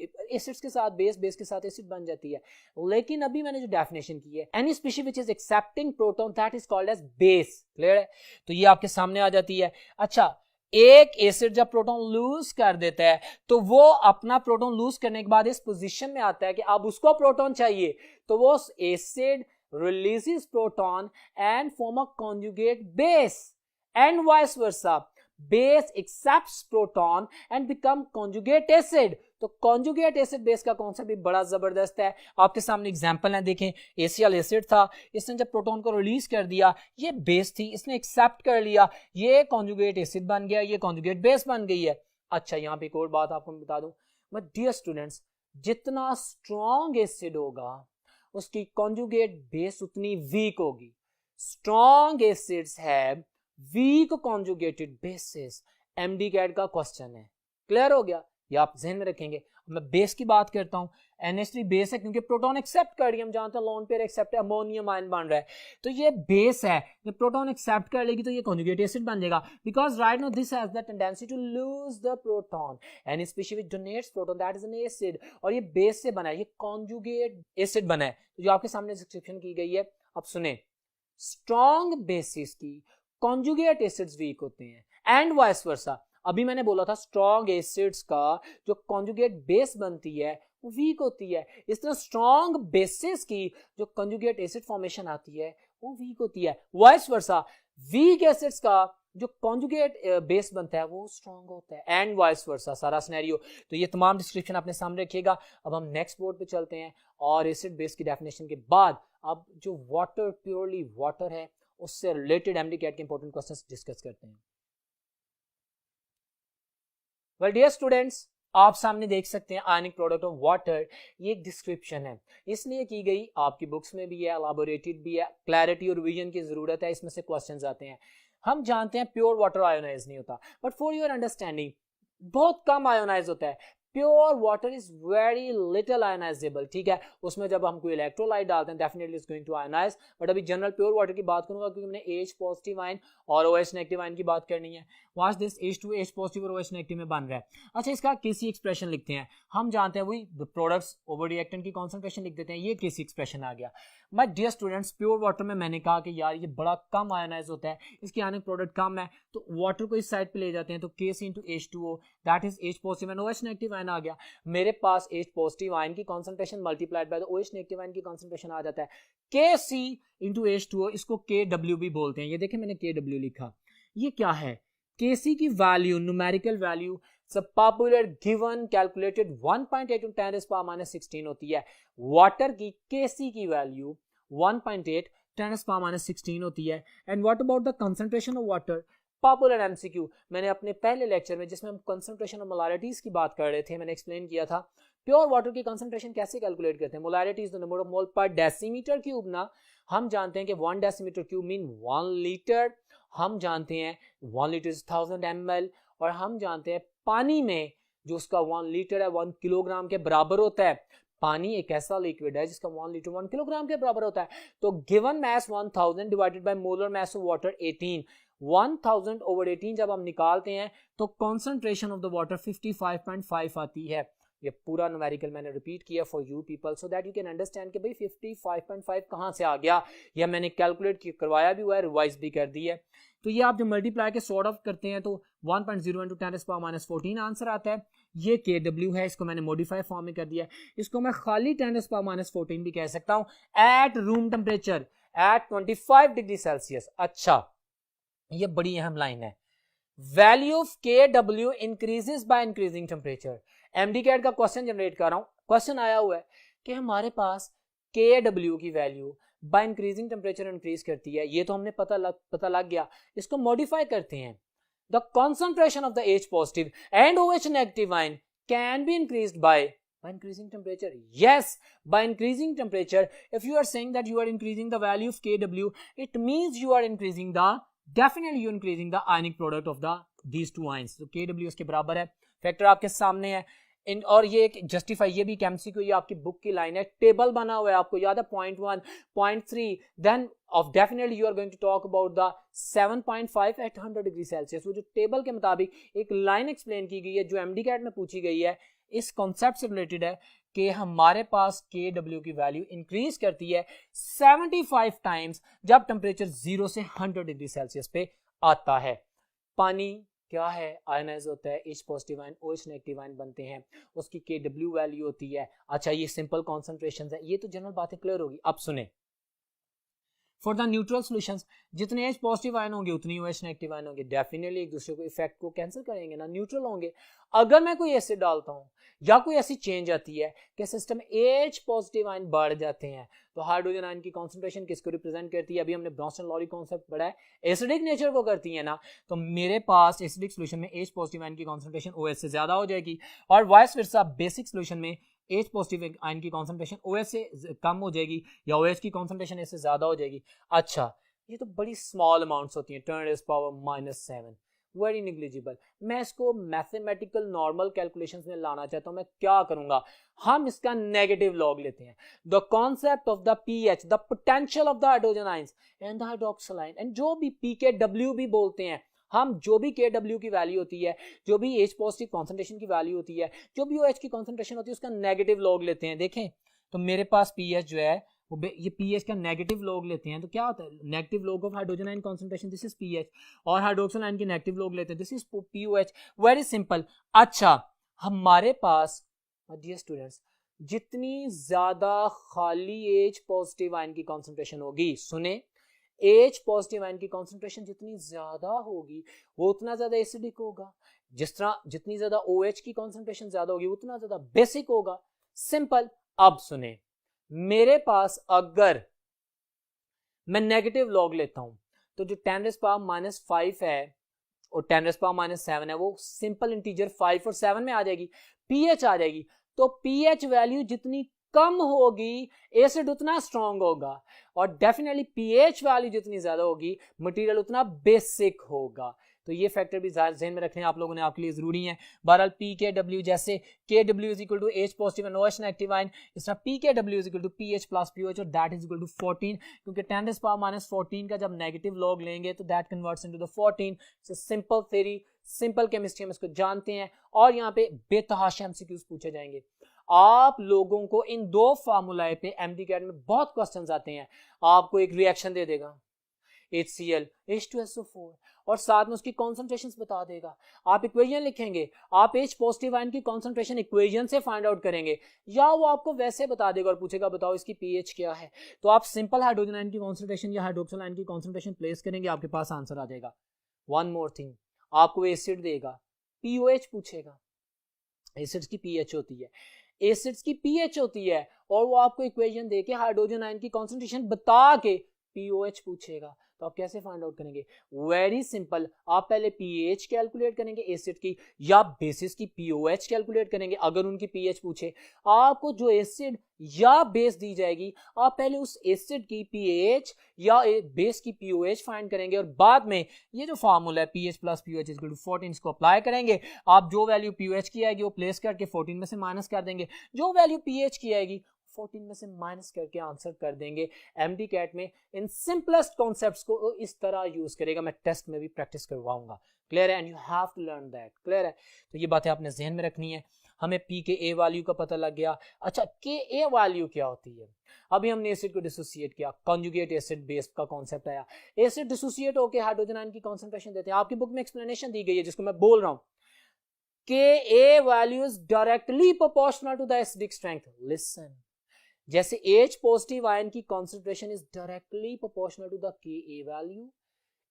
एसिड्स के साथ बेस, बेस के साथ एसिड बन जाती है। लेकिन अभी मैंने जो डेफिनेशन की है, any species which is accepting proton that is called as base. Clear है? तो ये आपके सामने आ जाती है। अच्छा, एक एसिड जब प्रोटॉन लूज कर देता है तो वो अपना प्रोटॉन लूज करने के बाद इस पोजीशन में आता है कि अब उसको प्रोटॉन चाहिए, तो वो acid releases proton and form a conjugate base, and vice versa. Base accepts proton and become conjugate acid. तो कॉन्जुगेट एसिड बेस का कॉन्सेप्ट भी बड़ा जबरदस्त है। आपके सामने एग्जांपल है, देखें ACl एसिड था, इसने जब प्रोटॉन को रिलीज कर दिया, ये बेस थी, इसने एक्सेप्ट कर लिया, ये कॉन्जुगेट एसिड बन गया, ये कॉन्जुगेट बेस बन गई है। अच्छा, यहाँ पे एक और बात आपको मैं बता दूं, बट डियर स्टूडेंट्स, जितना स्ट्रॉन्ग एसिड होगा उसकी कॉन्जुगेट बेस उतनी वीक होगी। Strong acids have weak conjugated bases. MD CAT का क्वेश्चन है। क्लियर हो गया? ये आप ध्यान में रखेंगे। मैं बेस की बात करता हूं, NH3 बेस है क्योंकि प्रोटॉन एक्सेप्ट कर रही है। हम जानते हैं लोन पेयर एक्सेप्ट है, अमोनियम आयन बन रहा है, तो ये बेस है। जब प्रोटॉन एक्सेप्ट कर लेगी तो ये कॉन्जुगेट एसिड बन जाएगा, because right now this has the tendency to lose the proton. Any species which donates proton that is an acid, और ये बेस से बना है, ये कॉन्जुगेट एसिड बना है। तो जो आपके सामने डिस्क्रिप्शन की गई है, अब सुने, स्ट्रॉन्ग बेसिस की कॉन्जुगेट एसिड्स वीक होते हैं एंड वाइस वर्सा। अभी मैंने बोला था स्ट्रॉन्ग एसिड्स का जो कॉन्जुगेट बेस बनती है वो वीक होती है। इस तरह स्ट्रॉन्ग बेसिस की जो कॉन्जुगेट एसिड फॉर्मेशन आती है वो वीक होती है। वाइस वर्सा, वीक एसिड्स का जो कॉन्जुगेट बेस बनता है वो स्ट्रॉन्ग होता है, एंड वाइस वर्सा, सारा सिनेरियो। तो ये तमाम डिस्क्रिप्शन अपने सामने रखिएगा। अब हम नेक्स्ट बोर्ड पे चलते हैं और एसिड बेस की डेफिनेशन के बाद अब जो वाटर, प्योरली वाटर है, उससे रिलेटेड MD कैट के इंपॉर्टेंट क्वेश्चंस डिस्कस करते हैं। वेल डियर स्टूडेंट्स, आप सामने देख सकते हैं आयनिक प्रोडक्ट ऑफ वाटर। ये एक डिस्क्रिप्शन है, इसलिए की गई, आपकी बुक्स में भी है, एलाबोरेटेड भी है, क्लैरिटी और विजन की जरूरत है, इसमें से क्वेश्चंस आते हैं। हम जानते हैं प्योर वाटर आयोनाइज नहीं होता, बट फॉर योर अंडरस्टैंडिंग बहुत कम आयोनाइज होता है। Pure water is very little ionizable. ठीक है, उसमें जब हम कोई इलेक्ट्रोलाइट डालते हैं definitely is going to ionize, but अभी जनरल प्योर वाटर की बात करूंगा क्योंकि मैंने H पॉजिटिव आयन और OH नेगेटिव आयन की बात करनी है। Watch this, H2 H positive और OH नेगेटिव में बन रहा है। अच्छा, इसका केसी एक्सप्रेशन लिखते हैं। हम जानते हैं वही प्रोडक्ट्स ओवर रिएक्टेंट की कॉन्सेंट्रेशन लिख देते हैं, ये केसी एक्सप्रेशन आ गया। My dear students, pure water में मैंने कहा कि यार ये बड़ा कम आयोनाइज होता है, इसकी आयनिक प्रोडक्ट कम है, तो वाटर को इस साइड पे ले जाते हैं, तो Kc into H2O that is H positive and OH negative ion आ गया। मेरे पास H पॉजिटिव आयन की concentration multiplied by the OH negative ion की कॉन्सेंट्रेशन आ जाता है। Kc इंटू H2O, इसको Kw भी बोलते हैं। ये देखें मैंने Kw लिखा, ये क्या है? Kc की value, numerical value, popular given calculated 1.8 × 10⁻⁻16 होती है। वाटर की Kc की वैल्यू 1.8 10⁻16 होती है। And what about the concentration of water? Popular MCQ, मैंने अपने पहले लेक्चर में जिसमें हम कंसंट्रेशन ऑफ मोलारिटीज की बात कर रहे थे, मैंने एक्सप्लेन किया था प्योर वाटर की कंसंट्रेशन कैसे कैलकुलेट करते हैं। Molarity is the number of मोल पर डेसीमीटर क्यूब ना। हम जानते हैं कि 1 डेसीमीटर क्यूब मीन 1 लीटर। हम जानते हैं 1 लीटर इज 1000 ml। और हम जानते हैं पानी में जो उसका 1 लीटर है 1 किलोग्राम के बराबर होता है। पानी एक ऐसा लिक्विड है जिसका 1 लीटर 1 किलोग्राम के बराबर होता है। तो given mass 1000 divided by molar mass of water 18, 1000 over 18 जब हम निकालते हैं तो कॉन्सेंट्रेशन ऑफ द वाटर 55.5 आती है। ये पूरा न्यूमेरिकल मैंने रिपीट किया for you people so that you can understand कि भाई 55.5 कहाँ से आ गया। यह मैंने कैलकुलेट करवाया भी हुआ है, रिवाइज भी कर दी है। तो ये आप जब मल्टीप्लाई के सॉर्ट ऑफ करते हैं तो 1.0 × 10⁻14 आंसर आता है। ये KW है, इसको मैंने मॉडिफाई फॉर्म में कर दिया है। इसको मैं खाली 10⁻14 भी कह सकता हूँ at room temperature at 25 degree Celsius. अच्छा, ये बड़ी अहम लाइन है। Value of KW increases by increasing temperature. MDCAT का क्वेश्चन जनरेट कर रहा हूं। क्वेश्चन आया हुआ है कि हमारे पास KW की value by increasing temperature increase करती है। ये तो हमने पता लग गया। इसको मॉडिफाई करते हैं। The concentration of the H positive and OH negative ion can be increased by increasing temperature. Yes, by increasing temperature. If you are saying that you are increasing the value of KW, it means you are increasing the, definitely you are increasing the ionic product of the these two ions. तो KW इसके बराबर है, factor आपके सामने है। इन और ये एक जस्टिफाई, ये भी कैमसी को, ये आपकी बुक की लाइन है, टेबल बना हुआ है, आपको याद है 0.1, 0.3, then of definitely you are going to talk about the 7.5 at 100 degree Celsius. वो जो टेबल के मुताबिक एक लाइन एक्सप्लेन की गई है जो MDCAT में पूछी गई है, इस कॉन्सेप्ट से रिलेटेड है कि हमारे पास KW की वैल्यू इंक्रीज करती है 75 टाइम्स जब टेम्परेचर 0 से 100 डिग्री सेल्सियस पे आता है। पानी क्या है? आयनाइज होता है, H positive ion OH negative ion बनते हैं, उसकी KW वैल्यू होती है। अच्छा, ये सिंपल कॉन्सेंट्रेशन है, ये तो जनरल बातें क्लियर होगी। अब सुने, फॉर द न्यूट्रल सॉल्यूशंस जितने H पॉजिटिव आयन होंगे उतनी OH नेगेटिव आयन होंगे, डेफिनेटली एक दूसरे को इफेक्ट को कैंसिल करेंगे ना, न्यूट्रल होंगे। अगर मैं कोई एसिड डालता हूं या कोई ऐसी चेंज आती है कि सिस्टम H पॉजिटिव आयन बढ़ जाते हैं तो हाइड्रोजन आयन की कॉन्सेंट्रेशन किसको रिप्रेजेंट करती है? अभी हमने ब्रॉन्सन-लॉरी कॉन्सेप्ट पढ़ा है, एसिडिक नेचर को करती है ना। तो मेरे पास एसिडिक सॉल्यूशन में H पॉजिटिव आयन की कॉन्सेंट्रेशन OH से ज्यादा हो जाएगी, और वाइस वर्सा बेसिक सॉल्यूशन में H पॉजिटिव आयन की कॉन्सेंट्रेशन OH से कम हो जाएगी या OH की कॉन्सेंट्रेशन इससे ज्यादा हो जाएगी। अच्छा, ये तो बड़ी स्मॉल अमाउंट्स होती हैं, 10⁻⁻7, वेरी निग्लिजिबल। मैं इसको मैथमेटिकल नॉर्मल कैलकुलेशंस में लाना चाहता हूं। मैं क्या करूंगा? हम इसका नेगेटिव लॉग लेते हैं। The concept of the pH, the potential of the hydrogen ions and the hydroxyl ion, and जो भी pKW भी बोलते हैं हम, जो भी KW की वैल्यू होती है, जो भी H पॉजिटिव कॉन्सेंट्रेशन की वैल्यू होती है, जो भी OH की कॉन्सेंट्रेशन होती है, उसका नेगेटिव लॉग लेते हैं। देखें तो मेरे पास pH जो है वो ये pH का नेगेटिव लॉग लेते हैं तो क्या होता है? Negative log of hydrogen ion concentration, this is pH, और हाइड्रोक्सिल आयन की नेगेटिव लॉग लेते हैं, this is POH। Very simple. अच्छा, हमारे पास डियर स्टूडेंट्स जितनी ज्यादा खाली H पॉजिटिव आयन की कॉन्सेंट्रेशन होगी, सुने, H पॉजिटिव आयन की कॉन्सेंट्रेशन जितनी ज्यादा होगी वो उतना ज्यादा एसिडिक होगा। जिस तरह जितनी ज्यादा OH की कॉन्सेंट्रेशन ज्यादा होगी उतना ज्यादा बेसिक होगा। सिंपल। अब सुने, मेरे पास अगर मैं नेगेटिव लॉग लेता हूं तो जो 10⁻⁻5 है और 10⁻⁻7 है वो सिंपल इंटीजर 5 और 7 में आ जाएगी, pH आ जाएगी। तो pH वैल्यू जितनी कम होगी एसिड उतना स्ट्रांग होगा, और डेफिनेटली pH वैल्यू जितनी ज्यादा होगी मटेरियल उतना बेसिक होगा। तो ये फैक्टर भी ध्यान में रखने आप लोगों ने, आपके लिए जरूरी है। बहरहाल pKW, जैसे KW is equal to H positive and OH negative ion, इस तरह pKW is equal to pH plus pOH और दैट इज इक्वल टू 14, क्योंकि 10⁻⁻14 का जब नेगेटिव लॉग लेंगे तो that converts into the 14। Simple theory, simple chemistry हम इसको जानते हैं, और यहाँ पे बेतहाशा MCQs पूछे जाएंगे। आप लोगों को इन दो फार्मूलाए पे MDCAT में बहुत क्वेश्चंस आते हैं। आपको एक रिएक्शन दे देगा HCl H2SO4 और साथ में उसकी कॉन्सेंट्रेशंस बता देगा। आप इक्वेशन लिखेंगे, आप H पॉजिटिव आयन की कॉन्सेंट्रेशन इक्वेशन से फाइंड आउट करेंगे, या वो आपको वैसे बता देगा और पूछेगा बताओ इसकी pH क्या है। तो आप सिंपल हाइड्रोजन आयन की कॉन्सेंट्रेशन या हाइड्रोक्सिल आयन की कॉन्सेंट्रेशन प्लेस करेंगे, आपके पास आंसर आ जाएगा। वन मोर थिंग, आपको एसिड देगा, POH पूछेगा, एसिड्स की pH होती है, एसिड्स की pH होती है, और वो आपको इक्वेशन देके हाइड्रोजन आयन की कॉन्सेंट्रेशन बता के पीओएच पूछेगा तो आप कैसे फाइंड आउट करेंगे? वेरी सिंपल, आप पहले पीएच कैलकुलेट करेंगे एसिड की या बेसिस की पीओएच कैलकुलेट करेंगे। अगर उनकी पीएच पूछे, आपको जो एसिड या बेस दी जाएगी आप पहले उस एसिड की पीएच या बेस की पीओएच फाइंड करेंगे और बाद में ये जो फार्मूला है pH plus pOH equal to 14 इसको अप्लाई करेंगे। आप जो वैल्यू पीओएच की आएगी वो प्लेस करके 14 में से माइनस कर देंगे, जो वैल्यू पीएच की आएगी 14 में से माइनस करके आंसर कर देंगे। एमडी कैट में इन सिंपलेस्ट कॉन्सेप्ट्स को इस तरह यूज करेगा, मैं टेस्ट में भी प्रैक्टिस करवाऊंगा। क्लियर है? And you have to learn that. Clear है? तो ये बातें आपने जहन में रखनी है। हमें पी के ए वैल्यू का पता लग गया। अच्छा, के ए वैल्यू क्या होती है? अभी हमने एसिड को डिसोसिएट किया, कॉन्जुगेट एसिड बेस का कॉन्सेप्ट आया। एसिड डिसोसिएट होकर हाइड्रोजन आयन की कॉन्सेंट्रेशन देते हैं। आपकी बुक में एक्सप्लेनेशन दी गई है जिसको मैं बोल रहा हूं। Ka value is directly proportional to the acidic strength. Listen, जैसे H positive ion की concentration is directly proportional to the Ka value,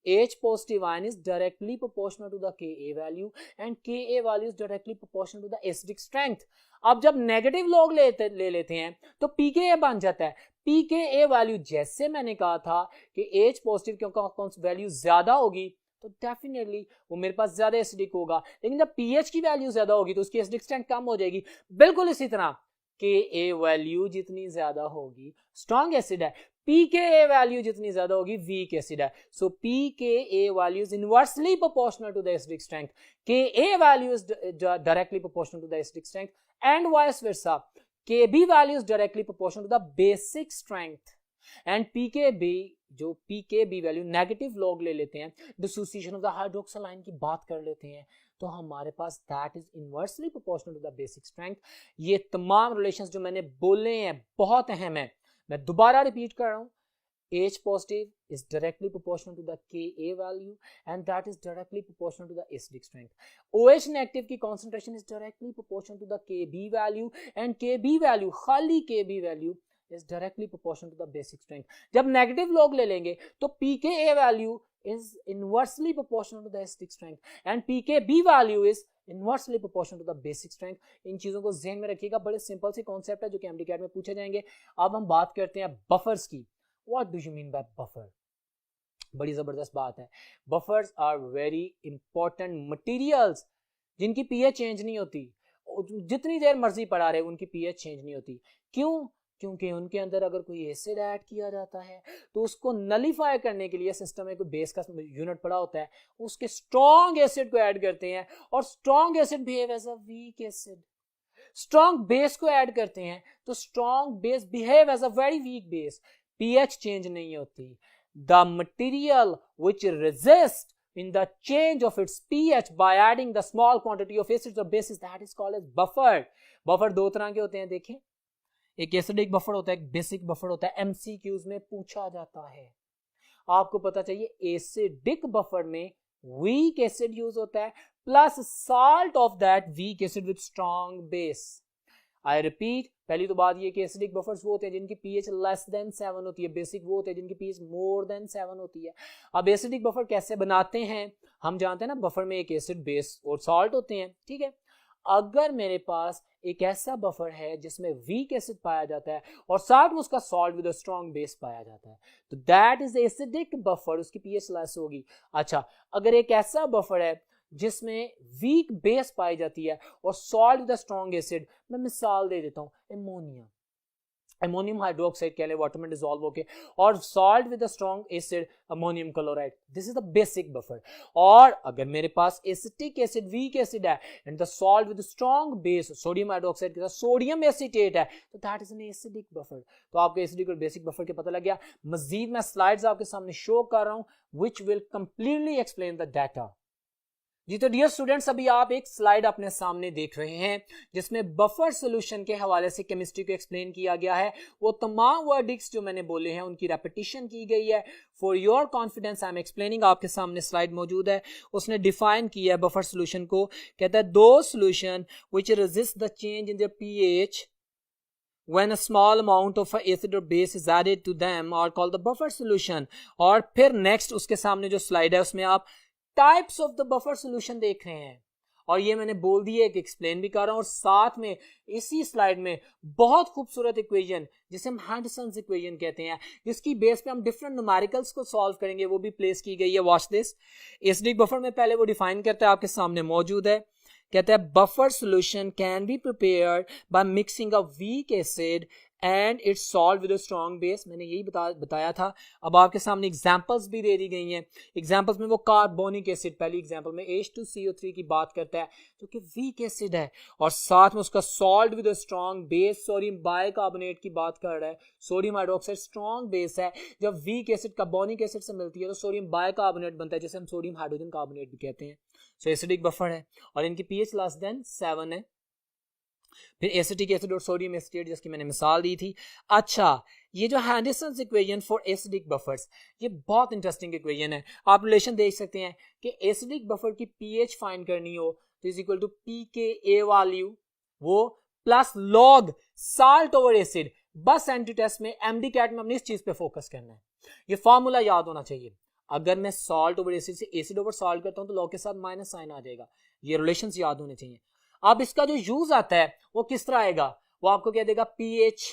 H positive ion is directly proportional to the Ka value and Ka value is directly proportional to the acidic strength. अब जब negative log ले लेते हैं तो pKa बन जाता है। pKa value जैसे मैंने कहा था कि H पॉजिटिव क्योंकि वैल्यू ज्यादा होगी तो डेफिनेटली वो मेरे पास ज्यादा एसिडिक होगा, लेकिन जब पीएच की वैल्यू ज्यादा होगी तो उसकी एसिडिक स्ट्रेंथ कम हो जाएगी। बिल्कुल इसी तरह के ए वैल्यू जितनी ज्यादा होगी स्ट्रॉन्ग एसिड है, पी के ए वैल्यू जितनी ज्यादा होगी वीक एसिड है। So p K a value is inversely proportional to the acidic strength, K a value is directly proportional to the acidic strength and vice versa. K b value is directly proportional to the basic strength and pKb जो pKb value negative log ले लेते हैं, dissociation of the hydroxyl ion की बात कर लेते हैं, तो हमारे पास that is inversely proportional to the basic strength. ये तमाम रिलेशंस जो मैंने बोले हैं बहुत अहम है, मैं दोबारा रिपीट कर रहा हूं। H positive is directly proportional to the Ka value and that is directly proportional to the acidic strength. OH negative की concentration is directly proportional to the Kb value and Kb value, खाली Kb value is directly proportional to the basic strength. जब negative log ले लेंगे तो pKa value is inversely proportional to the acidic strength and pKb value is inversely proportional to the basic strength. इन चीजों को ध्यान में रखिएगा, बड़े सिंपल से कॉन्सेप्ट है जो कि एमडीकैट में पूछे जाएंगे। अब हम बात करते हैं बफर्स की। What do you mean by buffer? बड़ी जबरदस्त बात है। Buffers are very important materials जिनकी pH चेंज नहीं होती, जितनी देर मर्जी पड़ा रहे उनकी pH चेंज नहीं होती। क्यों? क्योंकि उनके अंदर अगर कोई एसिड ऐड किया जाता है तो उसको नलीफाई करने के लिए सिस्टम में कोई बेस का यूनिट पड़ा होता है, उसके स्ट्रॉन्ग एसिड को ऐड करते हैं और strong acid behave as a weak acid. Strong base को ऐड करते हैं तो strong base behave as a very weak base. pH change नहीं होती। The material which resist in the change of its pH by adding the small quantity of acids or bases, that is called as buffer. Buffer दो तरह के होते हैं, देखें, एक acidic buffer होता है, एक बेसिक बफर होता है। एमसीक्यूज में पूछा जाता है, आपको पता चाहिए एसिडिक बफर में वीक एसिड यूज होता है plus salt of that weak acid with strong base. I repeat, पहली तो बात ये कि एसिडिक बफर्स वो होते हैं जिनकी पीएच लेस देन 7 होती है, बेसिक वो होते हैं जिनकी पीएच मोर देन 7 होती है। अब एसिडिक बफर कैसे बनाते हैं हम जानते हैं ना, बफर में एक एसिड बेस और सॉल्ट होते हैं, ठीक है। अगर मेरे पास एक ऐसा बफर है जिसमें वीक एसिड पाया जाता है और साथ में उसका salt with a strong base पाया जाता है तो दैट इज एसिडिक बफर, उसकी पीएच लेस होगी। अच्छा, अगर एक ऐसा बफर है जिसमें वीक बेस पाई जाती है और सॉल्ट विद स्ट्रॉन्ग एसिड, मैं मिसाल दे देता हूं, एमोनिया, अमोनियम हाइड्रोक्साइड कह ले, वाटर में डिसॉल्व होके, और salt with strong acid ammonium chloride, this is the basic buffer. और अगर मेरे पास एसिटिक एसिड वीक एसिड है and the salt with strong base sodium hydroxide के साथ सोडियम एसीटेट है तो that is an acidic buffer. तो आपको एसिडिक और बेसिक बफर के पता लग गया। मजीद मैं स्लाइड्स आपके सामने शो कर रहा हूं which will completely explain the data. जी तो डियर स्टूडेंट्स, अभी आप एक स्लाइड अपने सामने देख रहे हैं जिसमें बफर सॉल्यूशन के हवाले से केमिस्ट्री को एक्सप्लेन किया गया है। वो तमाम वर्डिक्स जो मैंने बोले हैं उनकी रेपिटेशन की गई है। For your confidence I am explaining, आपके सामने स्लाइड मौजूद है। उसने डिफाइन किया है बफर सॉल्यूशन को, कहता है दो solution which resist the change in their pH when a small amount of acid or base is added to them are called the buffer solution। और फिर नेक्स्ट उसके सामने जो स्लाइड है उसमें आप types of the buffer solution देख रहे हैं और ये मैंने बोल दिया है कि एक्सप्लेन भी कर रहा हूं, और साथ में इसी स्लाइड में बहुत खूबसूरत इक्वेशन जिसे हम हैंडसन्स इक्वेशन कहते हैं, जिसकी बेस पे हम डिफरेंट न्यूमेरिकल्स को सॉल्व करेंगे, वो भी प्लेस की गई है। Watch this. एसिडिक बफर में पहले वो डिफाइन करता है, आपके सामने मौजूद है। कहता है buffer solution can be prepared by mixing a weak acid and it's solve with a strong base. मैंने यही बताया था। अब आपके सामने एग्जांपल्स भी दे दी गई हैं। एग्जांपल्स में वो कार्बोनिक एसिड, पहली एग्जांपल में H2CO3 की बात करता है जो कि वीक एसिड है, और साथ में उसका solve with a strong base sodium bicarbonate की बात कर रहा है। सोडियम हाइड्रोक्साइड स्ट्रॉन्ग बेस है। जब वीक एसिड कार्बोनिक एसिड से मिलती है तो सोडियम बाइकार्बोनेट बनता है, जिसे हम सोडियम हाइड्रोजन कार्बोनेट भी कहते हैं। सो एसिडिक बफर है और इनकी pH लेस देन 7 है। फिर एसिटिक एसिड और सोडियम एसिटेट जिसकी मैंने मिसाल दी थी। अच्छा, ये जो हैंडसन्स इक्वेशन फॉर एसिडिक बफर्स, ये बहुत इंटरेस्टिंग इक्वेशन है। आप रिलेशन देख सकते हैं कि एसिडिक बफर की pH फाइंड करनी हो तो is equal to pKa value वो plus log salt over acid. बस एंटी टेस्ट में एमडी कैट में हमने इस चीज पे फोकस करना है। ये फॉर्मूला याद होना चाहिए। अगर मैं सॉल्ट ओवर एसिड से एसिड ओवर सॉल्ट करता हूं तो लॉग के साथ माइनस साइन आ जाएगा। ये रिलेशंस याद होने चाहिए। अब इसका जो यूज आता है वो किस तरह आएगा, वो आपको क्या देगा, pH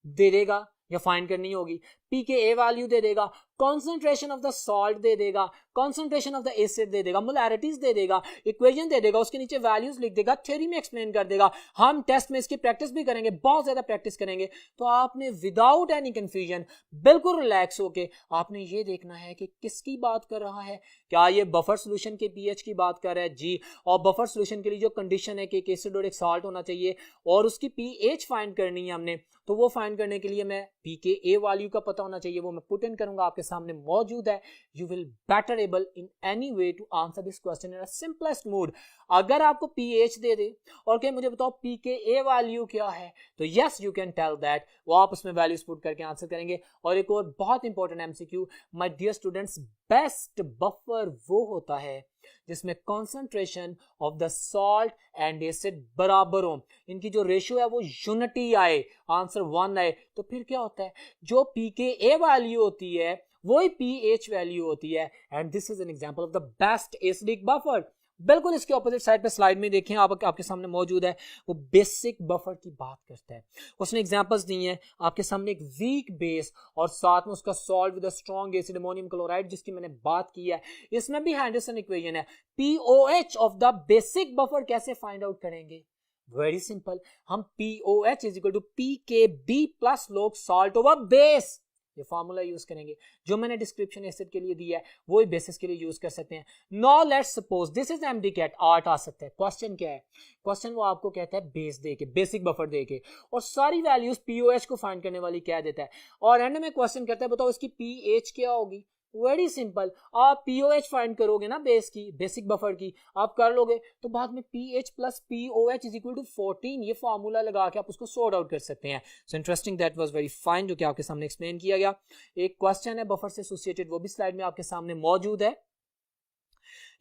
दे देगा या फाइंड करनी होगी, pKa वैल्यू दे देगा, कॉन्सेंट्रेशन ऑफ द सॉल्ट दे देगा, कॉन्सेंट्रेशन ऑफ द एसिड दे देगा, मोलैरिटीज दे देगा, इक्वेशन दे देगा, उसके नीचे वैल्यूज लिख देगा, थ्योरी में एक्सप्लेन कर देगा। हम टेस्ट में इसकी प्रैक्टिस भी करेंगे, बहुत ज्यादा प्रैक्टिस करेंगे। तो आपने विदाउट एनी कंफ्यूजन बिल्कुल रिलैक्स होके आपने ये देखना है कि किसकी बात कर रहा है। क्या ये बफर सोल्यूशन के pH की बात कर रहा है? जी। और बफर सोल्यूशन के लिए जो कंडीशन है कि एक एसिड और एक सॉल्ट होना चाहिए और उसकी pH फाइंड करनी है हमने, तो वो फाइंड करने के लिए मैं pKa वैल्यू का पता होना चाहिए, वो मैं पुट इन करूंगा, आपके सामने मौजूद है। You will better able in any way to answer this question in a simplest mode. अगर आपको pH दे दे और कहे मुझे बताओ pKa वैल्यू क्या है, तो yes you can tell that, वो आप उसमें वैल्यूज पुट करके आंसर करेंगे। और एक और बहुत important MCQ, my dear students, best buffer वो होता है जिसमें concentration of the salt and acid बराबर हो, इनकी जो रेशियो है वो यूनिटी आए, आंसर 1 आए। तो फिर क्या होता है, जो pKa वैल्यू होती है वही pH वैल्यू होती है। And this is an example of the best acidic buffer. बिल्कुल इसके ऑपोजिट साइड पे स्लाइड में देखें, आपके सामने मौजूद है, वो बेसिक बफर की बात करता है। उसने एग्जांपल्स दी हैं आपके सामने, एक वीक बेस और साथ में उसका salt with a strong acid ammonium chloride जिसकी मैंने बात की है। इसमें भी हैंडरसन इक्वेशन है। POH of the basic buffer कैसे फाइंड आउट करेंगे? वेरी सिंपल, हम POH is equal to PKB plus log salt over base, ये फार्मूला यूज करेंगे जो मैंने डिस्क्रिप्शन एसिड के लिए दिया है, वो ही बेसिस के लिए यूज कर सकते हैं। Now let's suppose this is MDCAT, आर्ट आ सकता है। क्वेश्चन क्या है? क्वेश्चन वो आपको कहता है बेस देके, बेसिक बफर देके, और सारी वैल्यूज पीओएच को फाइंड करने वाली कह देता है, और एंड में क्वेश्चन करता है बताओ इसकी पीएच क्या होगी। वेरी सिंपल, आप पीओएच फाइंड करोगे ना बेस की, बेसिक बफर की आप कर लोगे, तो बाद में pH plus pOH is equal to 14, ये फॉर्मूला लगा के आप उसको सॉर्ट आउट कर सकते हैं। So interesting, that was very fine, जो कि आपके सामने एक्सप्लेन किया गया। एक क्वेश्चन है बफर से एसोसिएटेड, वो भी स्लाइड में आपके सामने मौजूद है।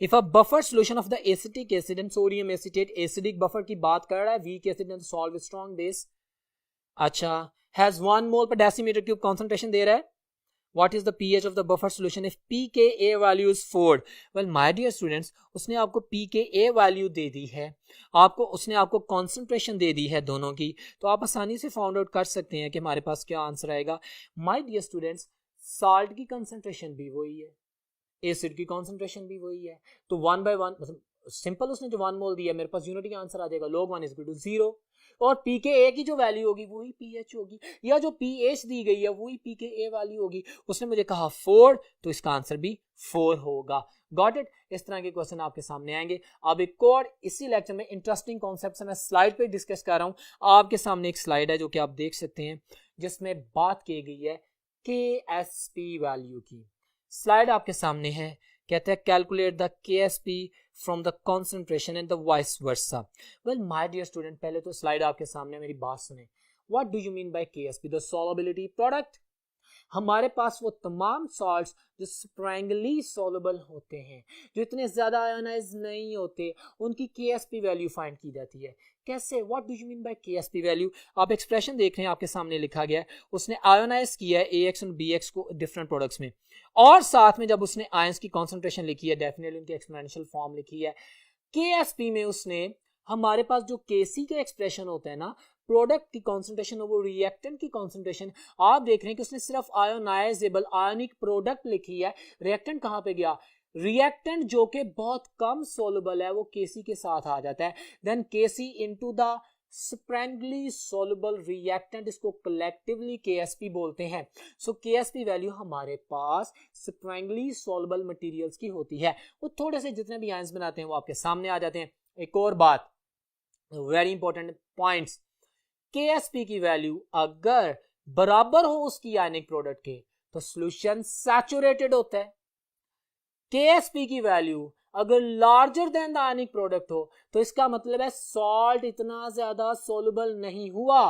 If a buffer solution of the acetic acid and sodium acetate, acidic buffer की बात कर रहा है, weak acid and salt with strong base, अच्छा, हैज 1 मोल पर डेसीमीटर क्यूब कंसंट्रेशन दे रहा है। What is the pH of the buffer solution if pKa value is 4? Well, my dear students, उसने आपको pKa value दे दी है, उसने आपको concentration दे दी है दोनों की, तो आप आसानी से फाउंड आउट कर सकते हैं कि हमारे पास क्या आंसर आएगा। My dear students, salt की concentration भी वही है, एसिड की concentration भी वही है, तो 1 by 1 मतलब सिंपल, उसने जो 1 मोल दिया मेरे पास यूनिटी का आंसर आ जाएगा, log 1 is equal to 0, और pKa की जो वैल्यू होगी वही pH होगी, या जो pH दी गई है वही pKa वैल्यू होगी। उसने मुझे कहा 4, तो इसका आंसर भी 4 होगा। Got it? इस तरह के क्वेश्चन आपके सामने आएंगे। अब एक और इसी लेक्चर में इंटरेस्टिंग कॉन्सेप्ट मैं स्लाइड पे डिस्कस कर रहा हूं। आपके सामने एक स्लाइड है जो कि आप देख सकते हैं, जिसमें बात की गई है KSP वैल्यू की। स्लाइड आपके सामने है, कहते हैं calculate the KSP from the concentration and the vice versa. Well my dear student, पहले तो स्लाइड आपके सामने, मेरी बात सुने। What do you mean by KSP? The solubility product. हमारे पास वो तमाम सॉल्ट्स जो स्प्रैंगली सॉल्युबल होते हैं, जो इतने ज्यादा आयोनाइज नहीं होते, उनकी KSP वैल्यू फाइंड की जाती है। कैसे? What do you mean by KSP value? आप एक्सप्रेशन देख रहे हैं, आपके सामने लिखा गया है, उसने आयोनाइज किया है AX और BX को डिफरेंट प्रोडक्ट्स में, और साथ में जब उसने आयंस की कॉन्सेंट्रेशन लिखी है, डेफिनेटली उनकी एक्सपोनेंशियल फॉर्म लिखी है, KSP में उसने हमारे पास जो KC का एक्सप्रेशन होता है ना, प्रोडक्ट की कॉन्सेंट्रेशन और वो रिएक्टेंट की कॉन्सेंट्रेशन, आप देख रहे हैं कि उसने सिर्फ आयोनाइजेबल आयनिक प्रोडक्ट लिखी है, रिएक्टेंट कहां पे गया, रिएक्टेंट जो कि बहुत कम सोलुबल है वो KC के साथ आ जाता है, then KC into the sparingly soluble reactant, इसको कलेक्टिवली KSP बोलते हैं। सो KSP वैल्यू हमारे पास स्प्रैंगली सोलुबल मटेरियल्स की होती है, वो थोड़े से जितने भी आयंस बनाते हैं वो आपके सामने आ जाते हैं। एक और बात, वेरी इंपॉर्टेंट पॉइंट्स, KSP की वैल्यू अगर बराबर हो उसकी आयनिक प्रोडक्ट के तो सॉल्यूशन सैचुरेटेड होता है। KSP की वैल्यू अगर larger than the ionic product हो तो इसका मतलब है सॉल्ट इतना ज्यादा सोलुबल नहीं हुआ,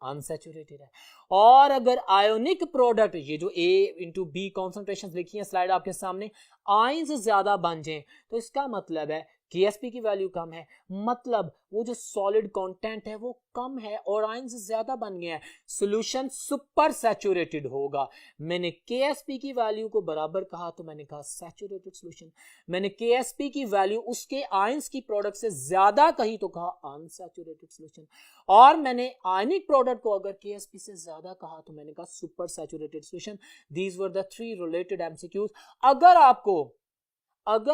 अनसैचुरेटेड है। और अगर आयोनिक प्रोडक्ट, ये जो A इंटू B कॉन्सेंट्रेशन लिखी है स्लाइड आपके सामने, आयंस ज्यादा बन जाए तो इसका मतलब है KSP की वैल्यू कम है, मतलब वो जो सॉलिड कंटेंट है वो कम है और आयंस ज्यादा बन गए हैं, सॉल्यूशन सुपर सैचुरेटेड होगा। मैंने KSP की वैल्यू को बराबर कहा तो मैंने कहा सैचुरेटेड सॉल्यूशन, मैंने KSP की वैल्यू उसके आयंस की प्रोडक्ट से ज्यादा कही तो कहा अनसैचुरेटेड सॉल्यूशन, और मैंने आयनिक प्रोडक्ट को अगर KSP से ज्यादा कहा तो मैंने कहा super saturated solution. These were the 3 related MCQs। अगर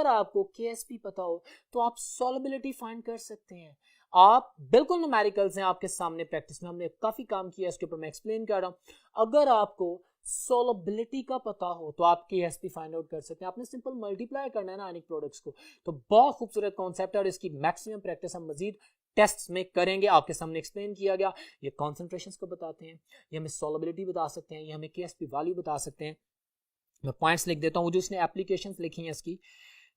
आपको KSP पता हो तो आप सॉल्युबिलिटी फाइंड कर सकते हैं। आप बिल्कुल न्यूमेरिकल्स हैं आपके सामने, प्रैक्टिस में हमने काफी काम किया, इसके ऊपर मैं एक्सप्लेन कर रहा हूं। अगर आपको सॉल्युबिलिटी का पता हो तो आप KSP फाइंड आउट कर सकते हैं। आपने सिंपल मल्टीप्लाई करना है ना आयनिक प्रोडक्ट्स को, तो बहुत खूबसूरत कॉन्सेप्ट है और इसकी मैक्सिमम प्रैक्टिस हम मजीद टेस्ट्स में करेंगे। आपके सामने एक्सप्लेन किया गया, ये कॉन्सेंट्रेशंस को बताते हैं, ये हमें सॉल्युबिलिटी बता सकते हैं, ये हमें KSP वैल्यू बता सकते हैं। मैं पॉइंट्स लिख देता हूं जो इसने एप्लीकेशंस लिखी हैं इसकी।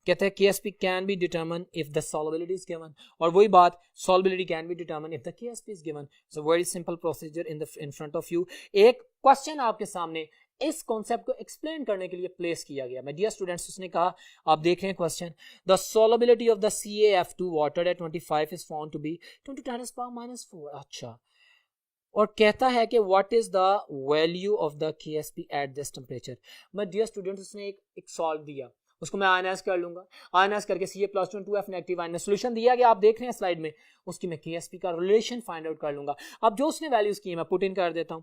कहते हैं KSP can be determine if the solubility is given, और वही बात, solubility can be determine if the KSP is given. So very simple procedure in front of you. एक क्वेश्चन आपके सामने इस कॉन्सेप्ट को एक्सप्लेन करने के लिए प्लेस किया गया। मैं डियर स्टूडेंट्स, उसने कहा, आप देख रहे हैं question, the solubility of the CaF2 water at 25 is found to be 10 to the power -4। अच्छा, और कहता है कि what is the value of the KSP at this temperature. मैं डियर स्टूडेंट्स, उसने एक सॉल्व दिया, उसको मैं आयनाइज कर लूंगा, आयनाइज करके Ca+2 2F negative ion solution दिया गया, आप देख रहे हैं स्लाइड में, उसकी मैं KSP का रिलेशन फाइंड आउट कर लूंगा। अब जो उसने वैल्यूज की है मैं पुट इन कर देता हूं।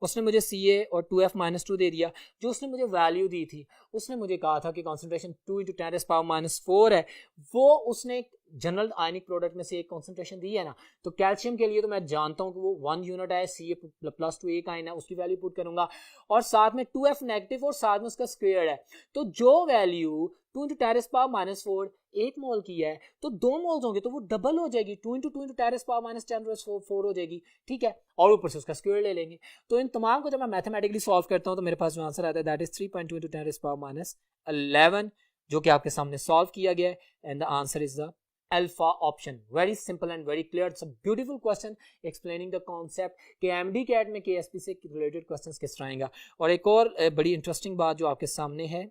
उसने मुझे Ca और 2F-2 दे दिया, जो उसने मुझे वैल्यू दी थी, उसने मुझे कहा था कि कॉन्सेंट्रेशन 2 × 10⁻⁴ है, वो उसने जनरल आयनिक प्रोडक्ट में से एक कॉन्सेंट्रेशन दी है ना, तो कैल्शियम के लिए तो मैं जानता हूं कि वो 1 यूनिट है, Ca+2 एक आयन है, उसकी वैल्यू पुट करूंगा, और साथ में 2F नेगेटिव और साथ में उसका स्क्वायर है, तो जो वैल्यू 2 × 10⁻⁴ 1 मोल की है तो 2 मोल्स होंगे तो वो डबल हो जाएगी, 2 × 2 × 10⁻⁴ हो जाएगी, ठीक है, और ऊपर से उसका स्क्वायर ले लेंगे। तो इन तमाम को जब मैं मैथमेटिकली सॉल्व करता हूं तो मेरे पास जो आंसर आता है दैट इज 3.2 × 10⁻11, जो कि आपके सामने सॉल्व किया गया है, and the answer is the alpha option. Very simple and very clear, it's a beautiful question explaining the concept कि MD-CAT में KSP से रिलेटेड क्वेश्चंस किस तरह आएगा। और एक और बड़ी इंटरेस्टिंग बात जो आपके सामने है,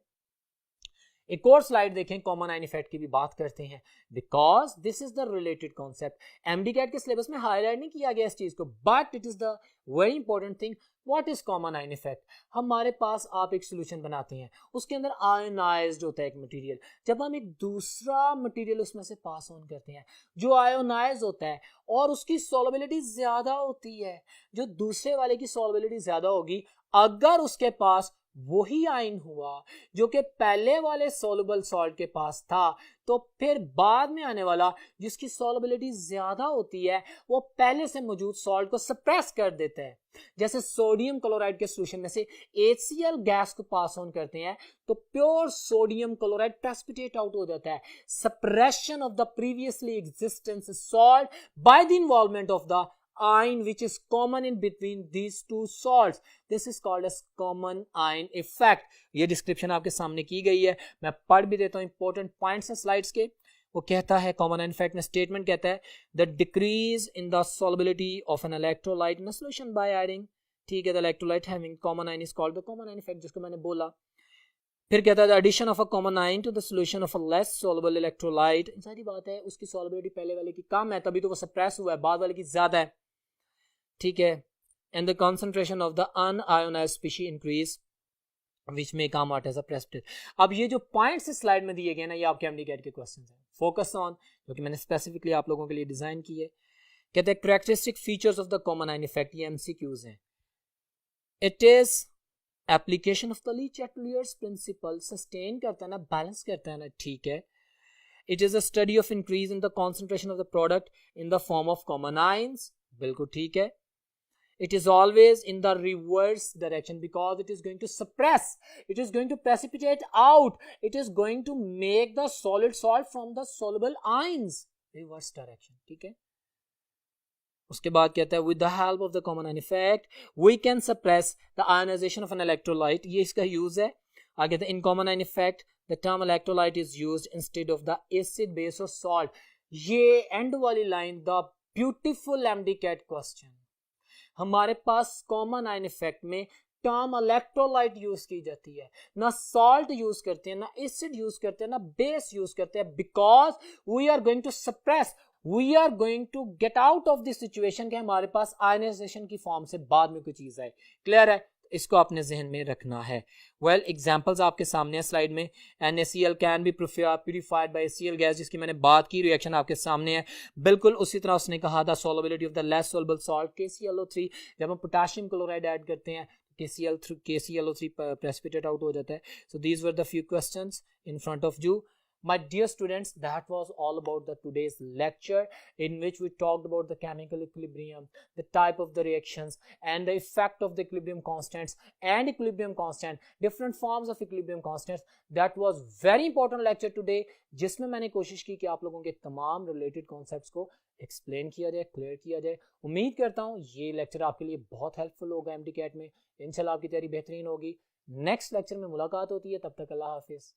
एक और स्लाइड देखें, कॉमन आयन इफेक्ट की भी बात करते हैं, because this is the related concept. MD-CAT के सिलेबस में हाईलाइट नहीं किया गया इस चीज को, but it is the very important thing. What is common ion effect? हमारे पास आप एक सोल्यूशन बनाते हैं, उसके अंदर आयोनाइज्ड होता है एक मटेरियल, जब हम एक दूसरा मटेरियल उसमें से पास ऑन करते हैं जो आयोनाइज होता है और उसकी सॉल्युबिलिटी ज्यादा होती है, जो दूसरे वाले की सॉल्युबिलिटी ज्यादा होगी, अगर उसके पास वही आयन हुआ जो कि पहले वाले सॉल्युबल सॉल्ट के पास था, तो फिर बाद में आने वाला जिसकी सॉल्युबिलिटी ज्यादा होती है वो पहले से मौजूद सॉल्ट को सप्रेस कर देता है। जैसे सोडियम क्लोराइड के सॉल्यूशन में से HCl गैस को पास ऑन करते हैं तो pure sodium chloride precipitate out हो जाता है। Suppression of the previously existence salt by the involvement of the ion which is common in between these two salts, this is called as common ion effect। ये description आपके सामने की गई है, मैं पढ़ भी देता हूं, इंपॉर्टेंट पॉइंट्स हैं स्लाइड्स के। वो कहता है कॉमन आयन इफेक्ट में स्टेटमेंट कहता है the decrease in the solubility of an electrolyte in a solution by adding, ठीक है, the electrolyte having common ion is called the common ion effect, जिसको मैंने बोला। फिर कहता है the addition of a common ion to the solution of a less soluble electrolyte, सारी बात है, उसकी सॉल्युबिलिटी पहले वाले की कम है तभी तो वो सप्रेस हुआ है, बाद वाले की ज्यादा है, ठीक है, and the concentration of the unionized species increase which may come out as a precipitate. अब ये जो पॉइंट्स इस स्लाइड में दिए गए ना, ये आपके MD-CAT के क्वेश्चंस हैं, फोकस ऑन, जो कि मैंने स्पेसिफिकली आप लोगों के लिए डिजाइन की है। कहते हैं characteristic features of the common ion effect, ये एमसीक्यूज हैं। It is application of the Le Chatelier's principle, sustain करता है ना, बैलेंस करता है ना, ठीक है। It is a study of increase in the concentration of the product in the form of common ions, बिल्कुल ठीक है। It is always in the reverse direction because it is going to suppress, it is going to precipitate out, it is going to make the solid salt from the soluble ions, reverse direction, ठीक है। उसके बाद कहता है with the help of the common ion effect we can suppress the ionization of an electrolyte, ये इसका use है। आगे in common ion effect the term electrolyte is used instead of the acid base or salt, ये and वाली line the beautiful MDCAT question. हमारे पास common ion effect में term electrolyte use की जाती है, ना सॉल्ट यूज करते हैं, ना एसिड यूज करते हैं, ना बेस यूज करते हैं, because we are going to suppress, we are going to get out of this situation कि हमारे पास आयनाइजेशन की फॉर्म से बाद में कोई चीज आए। क्लियर है, इसको अपने जहन में रखना है। वेल एग्जांपल्स आपके सामने है स्लाइड में। NaCl can be purified bye HCl gas, जिसकी मैंने बात की, रिएक्शन आपके सामने है। बिल्कुल उसी तरह उसने कहा था solubility of the less soluble salt KClO3, जब हम पोटेशियम क्लोराइड ऐड करते हैं KClO3 प्रेसिपिटेट आउट हो जाता है। So these were the few questions in front of you. My dear students, that was all about the today's lecture in which we talked about the chemical equilibrium, the type of the reactions and the effect of the equilibrium constants and equilibrium constant, different forms of equilibrium constants. That was very important lecture today, जिसमें मैंने कोशिश की कि आप लोगों के तमाम related concepts को explain किया जाए, clear किया जाए। उम्मीद करता हूँ ये lecture आपके लिए बहुत helpful होगा MDCAT में। इंशाल्लाह आपकी तैयारी बेहतरीन होगी। नेक्स्ट लेक्चर में मुलाकात होती है, तब तक अल्लाह हाफिज।